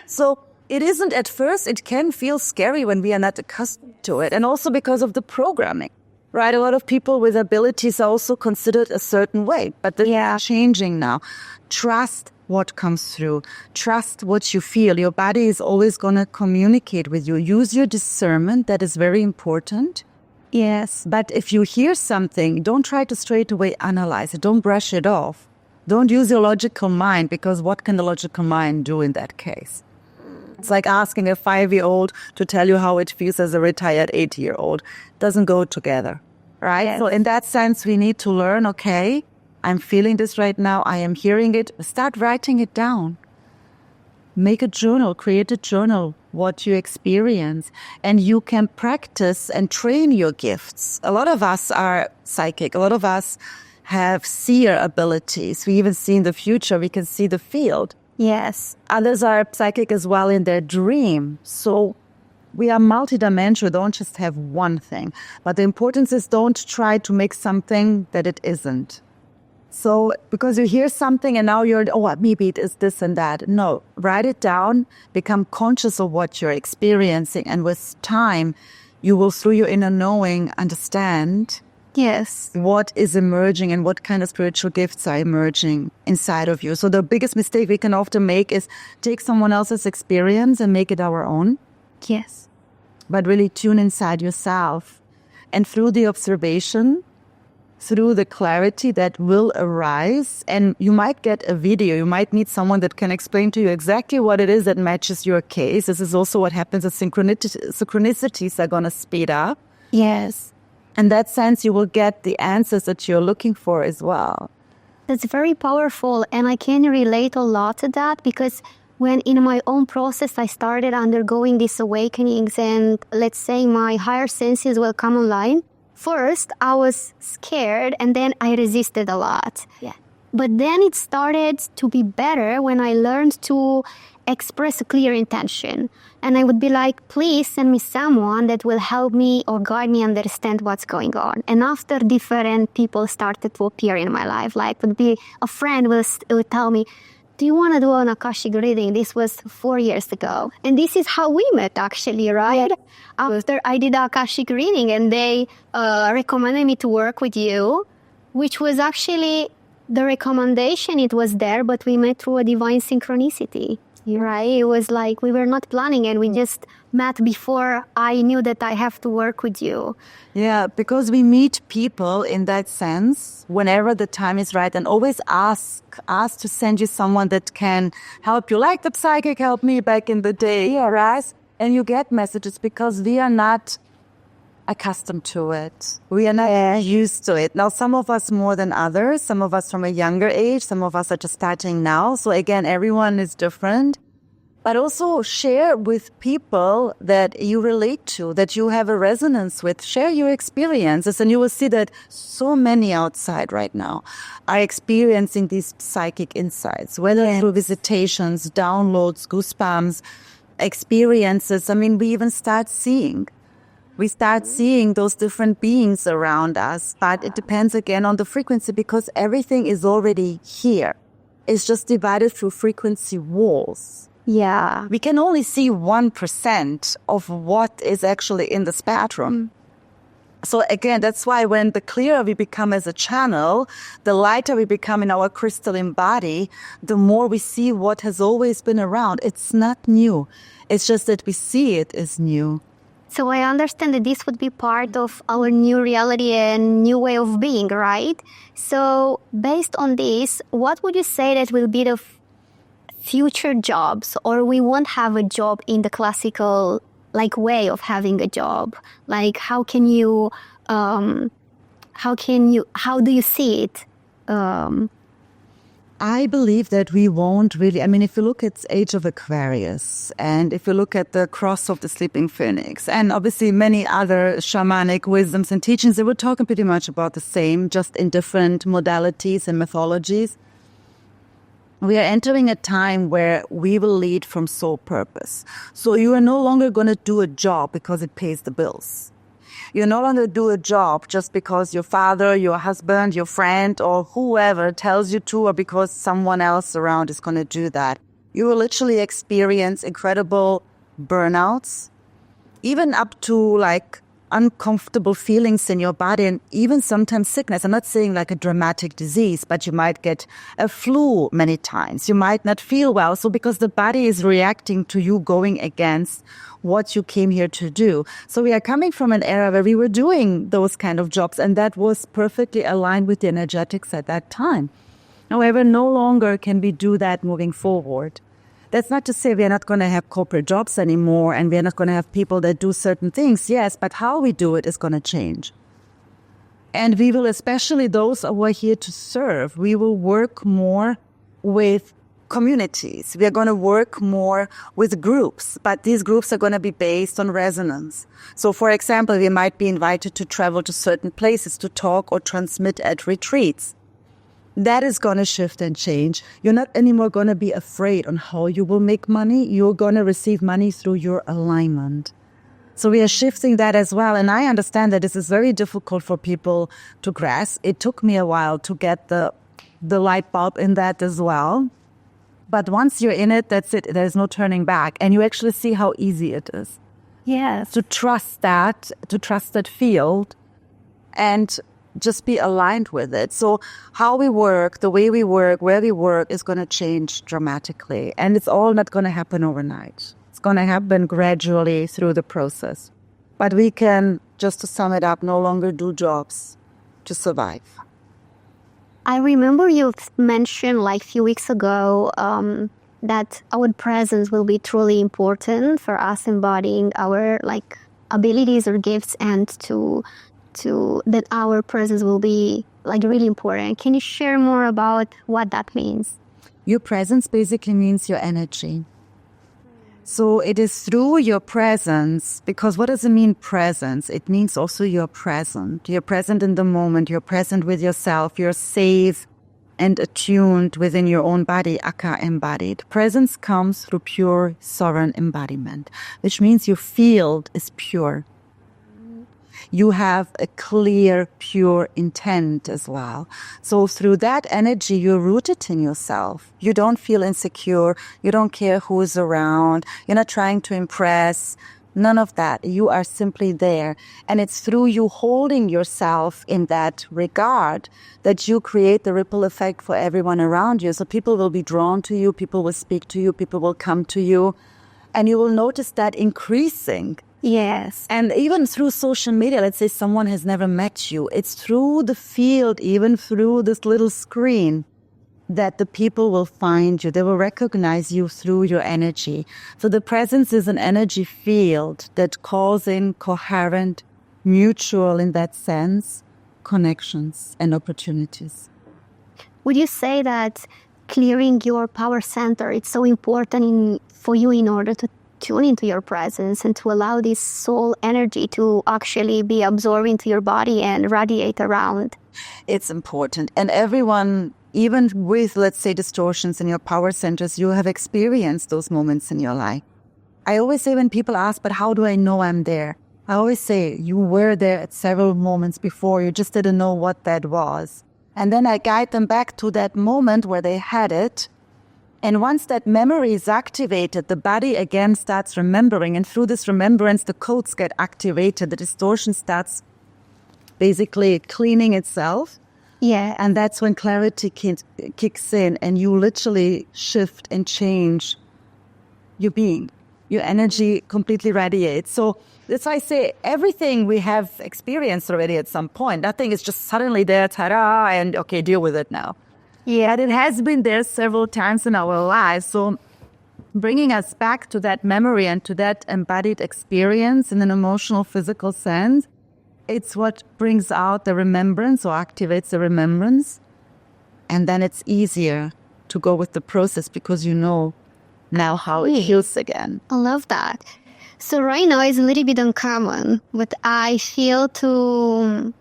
So it isn't at first, it can feel scary when we are not accustomed to it. And also because of the programming, right? A lot of people with abilities are also considered a certain way, but they're changing now. Trust what comes through. Trust what you feel. Your body is always going to communicate with you. Use your discernment. That is very important. Yes. But if you hear something, don't try to straight away analyze it. Don't brush it off. Don't use your logical mind, because what can the logical mind do in that case? It's like asking a 5-year-old to tell you how it feels as a retired 80-year-old. Doesn't go together, right? Yes. So in that sense, we need to learn, okay, I'm feeling this right now. I am hearing it. Start writing it down. Make a journal, create a journal, what you experience. And you can practice and train your gifts. A lot of us are psychic. A lot of us have seer abilities. We even see in the future, we can see the field. Yes. Others are psychic as well in their dream. So we are multidimensional. Don't just have one thing. But the importance is, don't try to make something that it isn't. So because you hear something and now you're, maybe it is this and that. No, write it down, become conscious of what you're experiencing. And with time, you will, through your inner knowing, understand what is emerging and what kind of spiritual gifts are emerging inside of you. So the biggest mistake we can often make is take someone else's experience and make it our own. Yes. But really tune inside yourself. And through the observation, through the clarity that will arise, and you might get a video, you might meet someone that can explain to you exactly what it is that matches your case. This is also what happens, as synchronicities are going to speed up. Yes. In that sense, you will get the answers that you're looking for as well. That's very powerful, and I can relate a lot to that, because when in my own process I started undergoing these awakenings and let's say my higher senses will come online, first I was scared and then I resisted a lot. Yeah. But then it started to be better when I learned to express a clear intention. And I would be like, please send me someone that will help me or guide me understand what's going on. And after different people started to appear in my life, like would be a friend would tell me, do you want to do an Akashic reading? This was 4 years ago. And this is how we met actually, right? Yeah. After I did the Akashic reading and they recommended me to work with you, which was actually the recommendation, it was there, but we met through a divine synchronicity. Right? It was like we were not planning and we just met before I knew that I have to work with you. Yeah, because we meet people in that sense whenever the time is right, and always ask to send you someone that can help you, like the psychic helped me back in the day, right? And you get messages because we are not accustomed to it. We are not used to it. Now, some of us more than others, some of us from a younger age, some of us are just starting now. So again, everyone is different. But also share with people that you relate to, that you have a resonance with. Share your experiences, and you will see that so many outside right now are experiencing these psychic insights, whether through visitations, downloads, goosebumps, experiences. I mean, we even start seeing. We start seeing those different beings around us, but it depends again on the frequency, because everything is already here. It's just divided through frequency walls. Yeah. We can only see 1% of what is actually in the spectrum. So again, that's why when the clearer we become as a channel, the lighter we become in our crystalline body, the more we see what has always been around. It's not new. It's just that we see it as new. So I understand that this would be part of our new reality and new way of being, right? So based on this, what would you say that will be the future jobs, or we won't have a job in the classical way of having a job? Like how do you see it? I believe that we won't really, I mean, if you look at Age of Aquarius, and if you look at the cross of the sleeping phoenix, and obviously many other shamanic wisdoms and teachings, they were talking pretty much about the same, just in different modalities and mythologies. We are entering a time where we will lead from soul purpose. So you are no longer going to do a job because it pays the bills. You no longer do a job just because your father, your husband, your friend, or whoever tells you to, or because someone else around is going to do that. You will literally experience incredible burnouts, even up to uncomfortable feelings in your body, and even sometimes sickness. I'm not saying like a dramatic disease, but you might get a flu many times. You might not feel well. So because the body is reacting to you going against what you came here to do. So we are coming from an era where we were doing those kind of jobs, and that was perfectly aligned with the energetics at that time. However, no longer can we do that moving forward. That's not to say we are not going to have corporate jobs anymore, and we are not going to have people that do certain things. Yes, but how we do it is going to change. And we will, especially those who are here to serve, we will work more with communities. We are going to work more with groups, but these groups are going to be based on resonance. So, for example, we might be invited to travel to certain places to talk or transmit at retreats. That is going to shift and change. You're not anymore going to be afraid on how you will make money. You're going to receive money through your alignment. So we are shifting that as well. And I understand that this is very difficult for people to grasp. It took me a while to get the light bulb in that as well. But once you're in it, that's it. There's no turning back. And you actually see how easy it is. Yes. To trust that field, and just be aligned with it. So how we work, the way we work, where we work is going to change dramatically. And it's all not going to happen overnight. It's going to happen gradually through the process. But we can, just to sum it up, no longer do jobs to survive. I remember you mentioned a few weeks ago that our presence will be truly important for us embodying our abilities or gifts, and to that our presence will be really important. Can you share more about what that means? Your presence basically means your energy. So it is through your presence, because what does it mean, presence? It means also you're present. You're present in the moment. You're present with yourself. You're safe and attuned within your own body, aka embodied. Presence comes through pure sovereign embodiment, which means your field is pure. You have a clear, pure intent as well. So through that energy, you're rooted in yourself. You don't feel insecure. You don't care who's around. You're not trying to impress. None of that. You are simply there. And it's through you holding yourself in that regard that you create the ripple effect for everyone around you. So people will be drawn to you. People will speak to you. People will come to you. And you will notice that increasing. Yes. And even through social media, let's say someone has never met you, it's through the field, even through this little screen, that the people will find you. They will recognize you through your energy. So the presence is an energy field that calls in coherent, mutual in that sense, connections and opportunities. Would you say that clearing your power center, it's so important for you in order to tune into your presence and to allow this soul energy to actually be absorbed into your body and radiate around? It's important. And everyone, even with, let's say, distortions in your power centers, you have experienced those moments in your life. I always say when people ask, but how do I know I'm there? I always say you were there at several moments before. You just didn't know what that was. And then I guide them back to that moment where they had it. And once that memory is activated, the body again starts remembering. And through this remembrance, the codes get activated. The distortion starts basically cleaning itself. Yeah. And that's when clarity kicks in and you literally shift and change your being. Your energy completely radiates. So that's why I say everything we have experienced already at some point. Nothing is just suddenly there, ta-da, and okay, deal with it now. Yeah, it has been there several times in our lives. So bringing us back to that memory and to that embodied experience in an emotional, physical sense, it's what brings out the remembrance or activates the remembrance. And then it's easier to go with the process because you know now how it feels again. I love that. So right now it's a little bit uncommon, but I feel to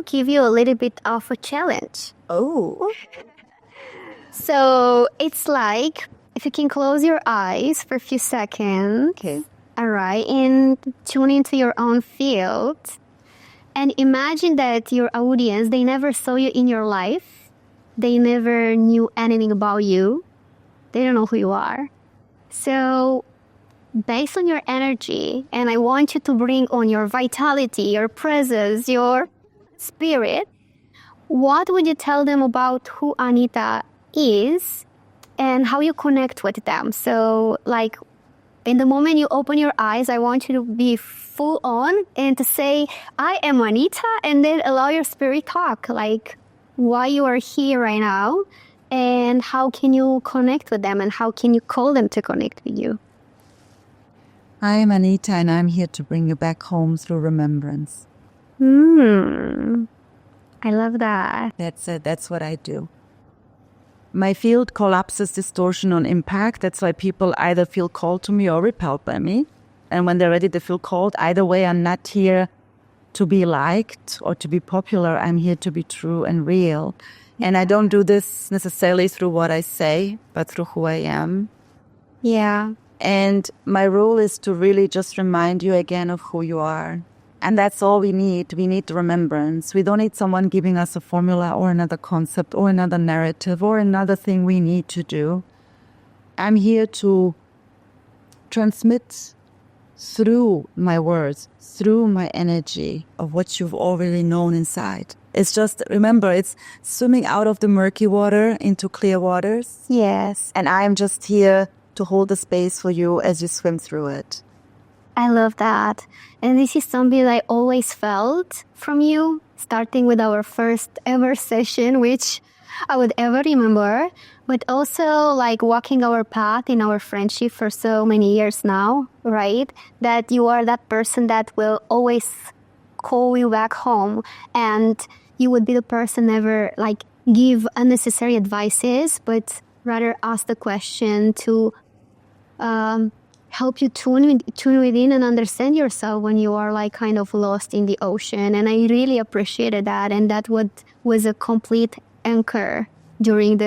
give you a little bit of a challenge. Oh. So it's like if you can close your eyes for a few seconds. Okay. All right, and tune into your own field. And imagine that your audience, they never saw you in your life. They never knew anything about you. They don't know who you are. So based on your energy, and I want you to bring on your vitality, your presence, your spirit, what would you tell them about who Anita is and how you connect with them? So like in the moment you open your eyes, I want you to be full on and to say, I am Anita, and then allow your spirit talk, like why you are here right now and how can you connect with them and how can you call them to connect with you? I'm Anita and I'm here to bring you back home through remembrance. I love that. That's it. That's what I do. My field collapses distortion on impact. That's why people either feel called to me or repelled by me. And when they're ready to feel called, either way, I'm not here to be liked or to be popular. I'm here to be true and real. And I don't do this necessarily through what I say, but through who I am. Yeah. And my role is to really just remind you again of who you are. And that's all we need. We need the remembrance. We don't need someone giving us a formula or another concept or another narrative or another thing we need to do. I'm here to transmit through my words, through my energy of what you've already known inside. It's just, remember, it's swimming out of the murky water into clear waters. Yes. And I'm just here to hold the space for you as you swim through it. I love that. And this is something I always felt from you, starting with our first ever session, which I would ever remember, but also like walking our path in our friendship for so many years now, right? That you are that person that will always call you back home, and you would be the person never like give unnecessary advices, but rather ask the question to help you tune within and understand yourself when you are like kind of lost in the ocean. And I really appreciated that, and that was a complete anchor during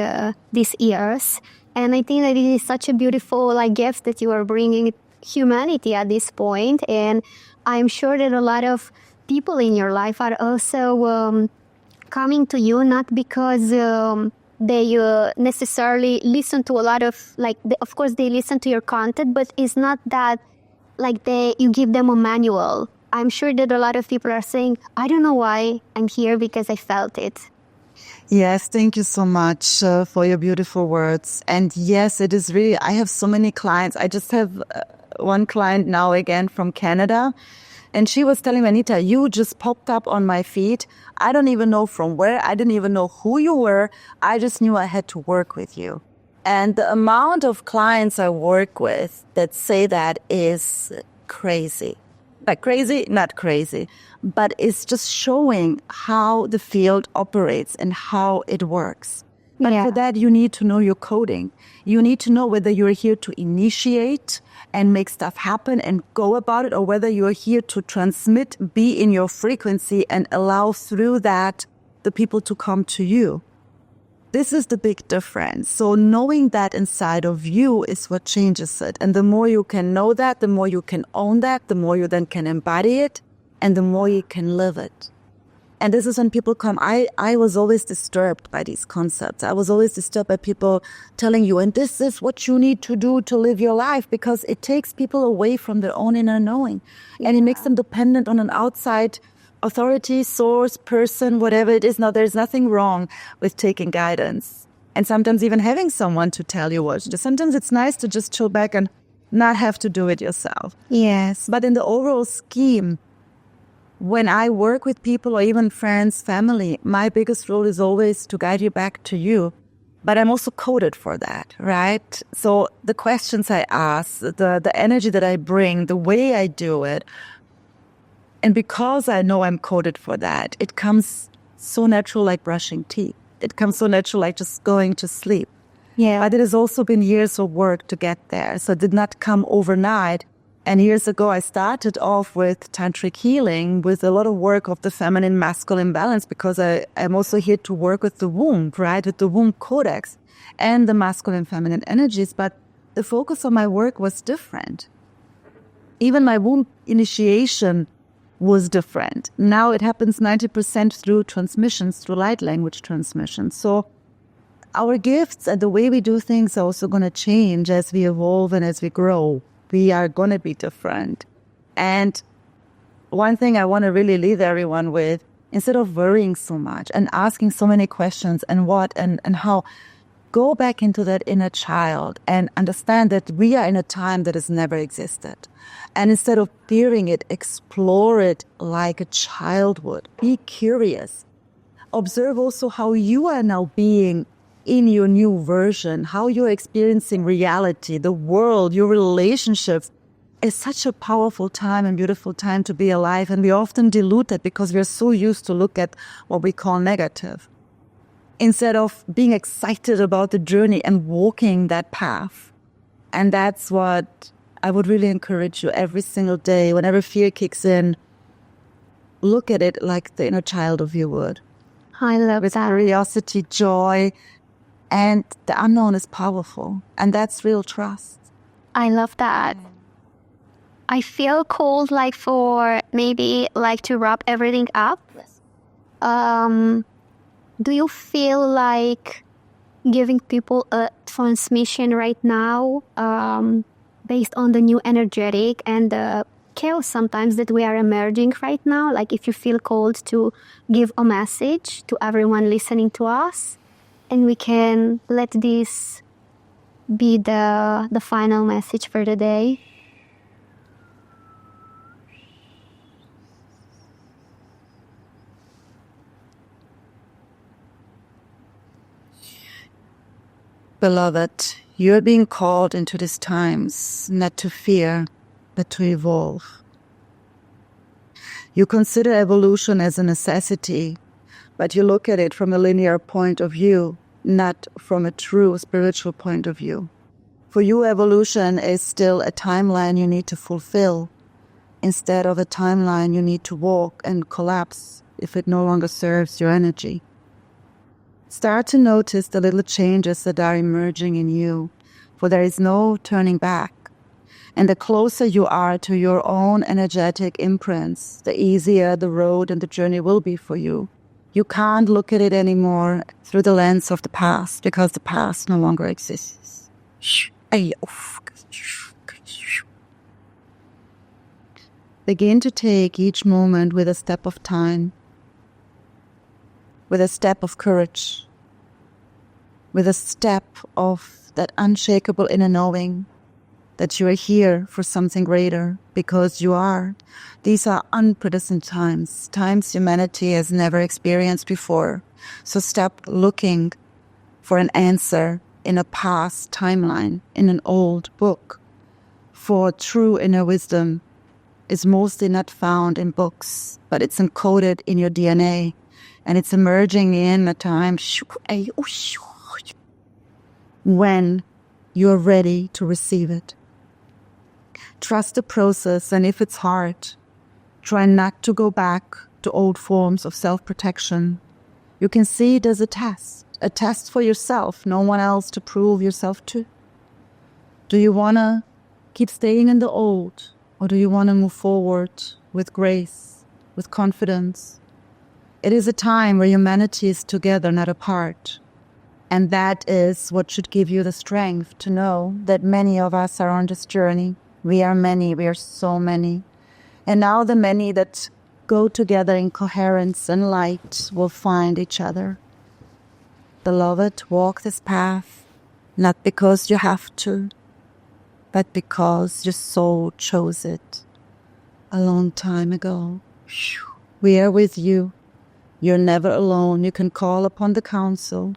these years. And I think that it is such a beautiful like gift that you are bringing humanity at this point. And I'm sure that a lot of people in your life are also coming to you not because they necessarily listen to a lot of like of course they listen to your content, but it's not that like you give them a manual. I'm sure that a lot of people are saying, I don't know why I'm here, because I felt it. Yes, thank you so much for your beautiful words. And yes, it is really, I have so many clients. I just have one client now again from Canada. And she was telling me, Anita, you just popped up on my feed. I don't even know from where. I didn't even know who you were. I just knew I had to work with you. And the amount of clients I work with that say that is crazy. Like crazy, not crazy, but it's just showing how the field operates and how it works. But for that, you need to know your coding. You need to know whether you're here to initiate and make stuff happen and go about it, or whether you're here to transmit, be in your frequency, and allow through that the people to come to you. This is the big difference. So knowing that inside of you is what changes it. And the more you can know that, the more you can own that, the more you then can embody it, and the more you can live it. And this is when people come. I was always disturbed by these concepts. I was always disturbed by people telling you, and this is what you need to do to live your life, because it takes people away from their own inner knowing. And it makes them dependent on an outside authority, source, person, whatever it is. Now, there's nothing wrong with taking guidance. And sometimes even having someone to tell you what to do. Sometimes it's nice to just chill back and not have to do it yourself. Yes. But in the overall scheme, when I work with people or even friends, family, my biggest role is always to guide you back to you. But I'm also coded for that, right? So the questions I ask, the energy that I bring, the way I do it, and because I know I'm coded for that, it comes so natural like brushing teeth. It comes so natural like just going to sleep. Yeah. But it has also been years of work to get there. So it did not come overnight. And years ago, I started off with tantric healing, with a lot of work of the feminine masculine balance, because I'm also here to work with the womb, right? With the womb codex and the masculine feminine energies. But the focus of my work was different. Even my womb initiation was different. Now it happens 90% through transmissions, through light language transmissions. So our gifts and the way we do things are also going to change as we evolve and as we grow. We are going to be different. And one thing I want to really leave everyone with, instead of worrying so much and asking so many questions and what and how, go back into that inner child and understand that we are in a time that has never existed. And instead of fearing it, explore it like a child would. Be curious. Observe also how you are now being in your new version, how you're experiencing reality, the world, your relationships. It's such a powerful time and beautiful time to be alive. And we often dilute it because we're so used to look at what we call negative, instead of being excited about the journey and walking that path. And that's what I would really encourage you every single day. Whenever fear kicks in, look at it like the inner child of you would. I love with that. curiosity, joy, and the unknown is powerful. And that's real trust. I love that. I feel called like for maybe like to wrap everything up. Do you feel like giving people a transmission right now based on the new energetic and the chaos sometimes that we are emerging right now? Like if you feel called to give a message to everyone listening to us, and we can let this be the final message for the day. Beloved, you're being called into these times not to fear, but to evolve. You consider evolution as a necessity, but you look at it from a linear point of view, not from a true spiritual point of view. For you, evolution is still a timeline you need to fulfill, instead of a timeline you need to walk and collapse if it no longer serves your energy. Start to notice the little changes that are emerging in you, for there is no turning back. And the closer you are to your own energetic imprints, the easier the road and the journey will be for you. You can't look at it anymore through the lens of the past, because the past no longer exists. Begin to take each moment with a step of time, with a step of courage, with a step of that unshakable inner knowing that you are here for something greater, because you are. These are unprecedented times, times humanity has never experienced before. So stop looking for an answer in a past timeline, in an old book, for true inner wisdom is mostly not found in books, but it's encoded in your DNA. And it's emerging in a time when you're ready to receive it. Trust the process, and if it's hard, try not to go back to old forms of self-protection. You can see it as a test for yourself, no one else to prove yourself to. Do you want to keep staying in the old, or do you want to move forward with grace, with confidence? It is a time where humanity is together, not apart. And that is what should give you the strength to know that many of us are on this journey. We are many, we are so many. And now the many that go together in coherence and light will find each other. Beloved, walk this path, not because you have to, but because your soul chose it a long time ago. We are with you. You're never alone. You can call upon the council.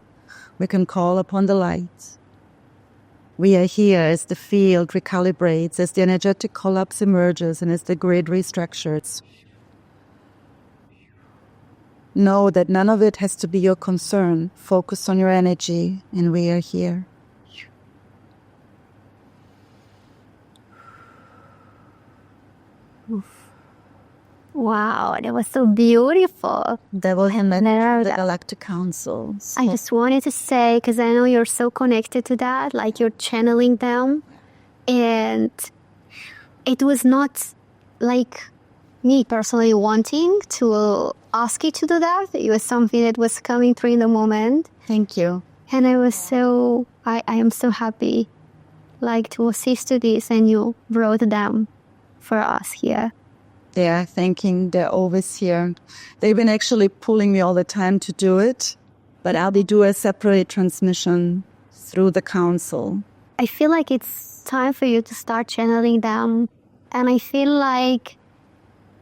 We can call upon the light. We are here as the field recalibrates, as the energetic collapse emerges, and as the grid restructures. Know that none of it has to be your concern. Focus on your energy, and we are here. Wow, that was so beautiful. Devil him at the Galactic Council. So I just wanted to say, because I know you're so connected to that, like you're channeling them. And it was not like me personally wanting to ask you to do that. It was something that was coming through in the moment. thank you. And I was I am so happy like to assist to this, and you wrote them for us here. They are thanking, they're always here. They've been actually pulling me all the time to do it, but I'll be do a separate transmission through the council. I feel like it's time for you to start channeling them. And I feel like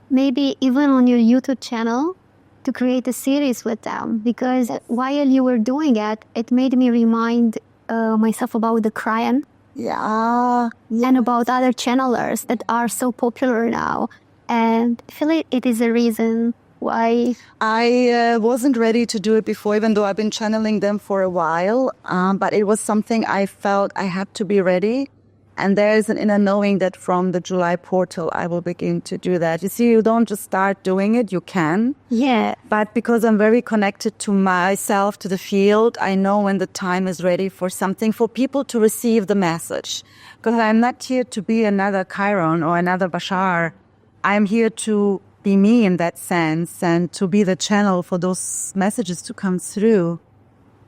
maybe even on your YouTube channel to create a series with them, because while you were doing it, it made me remind myself about the Cryan and about other channelers that are so popular now. And I feel like it is a reason why I wasn't ready to do it before, even though I've been channeling them for a while. But it was something I felt I had to be ready. And there is an inner knowing that from the July portal, I will begin to do that. You see, you don't just start doing it, you can. Yeah. But because I'm very connected to myself, to the field, I know when the time is ready for something, for people to receive the message. Because I'm not here to be another Chiron or another Bashar. I'm here to be me in that sense and to be the channel for those messages to come through.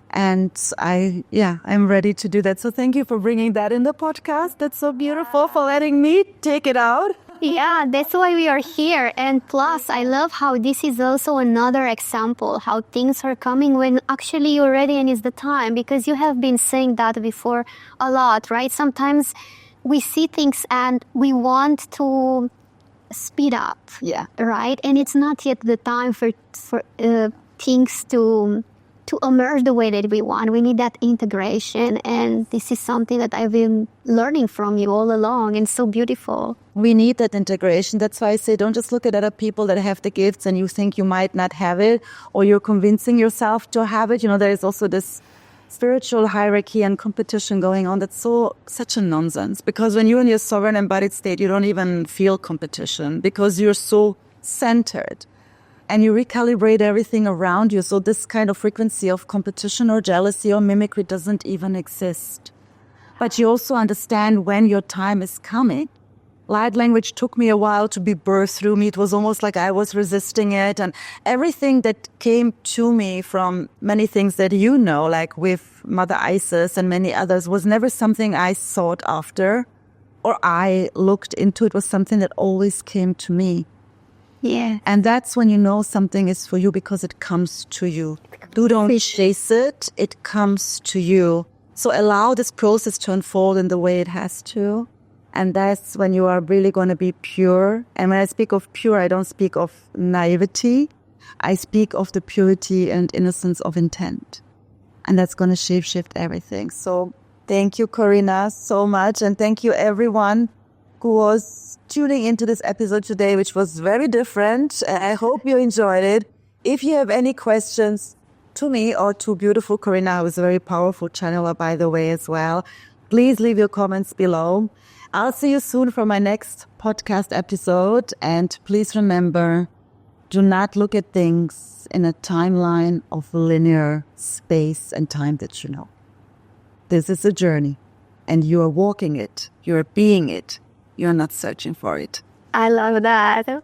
And I'm ready to do that. So thank you for bringing that in the podcast. That's so beautiful, for letting me take it out. Yeah, that's why we are here. And plus, I love how this is also another example, how things are coming when actually you're ready and it's the time. Because you have been saying that before a lot, right? Sometimes we see things and we want to speed up, right? And it's not yet the time for things to emerge the way that we want. We need that integration, and this is something that I've been learning from you all along, and so beautiful. We need that integration. That's why I say don't just look at other people that have the gifts and you think you might not have it, or you're convincing yourself to have it. You know, there is also this spiritual hierarchy and competition going on. That's such a nonsense, because when you're in your sovereign embodied state, you don't even feel competition because you're so centered and you recalibrate everything around you. So this kind of frequency of competition or jealousy or mimicry doesn't even exist. But you also understand when your time is coming. Light language took me a while to be birthed through me. It was almost like I was resisting it. And everything that came to me from many things that you know, like with Mother Isis and many others, was never something I sought after or I looked into. It was something that always came to me. Yeah. And that's when you know something is for you, because it comes to you. You don't chase it. It comes to you. So allow this process to unfold in the way it has to. And that's when you are really going to be pure. And when I speak of pure, I don't speak of naivety. I speak of the purity and innocence of intent. And that's going to shift everything. So thank you, Corinna, so much. And thank you, everyone. who was tuning into this episode today, which was very different. I hope you enjoyed it. If you have any questions to me or to beautiful Corinna, who is a very powerful channeler, by the way, as well, please leave your comments below. I'll see you soon for my next podcast episode. And please remember, do not look at things in a timeline of linear space and time that you know. This is a journey, and you are walking it. You are being it. You're not searching for it. I love that.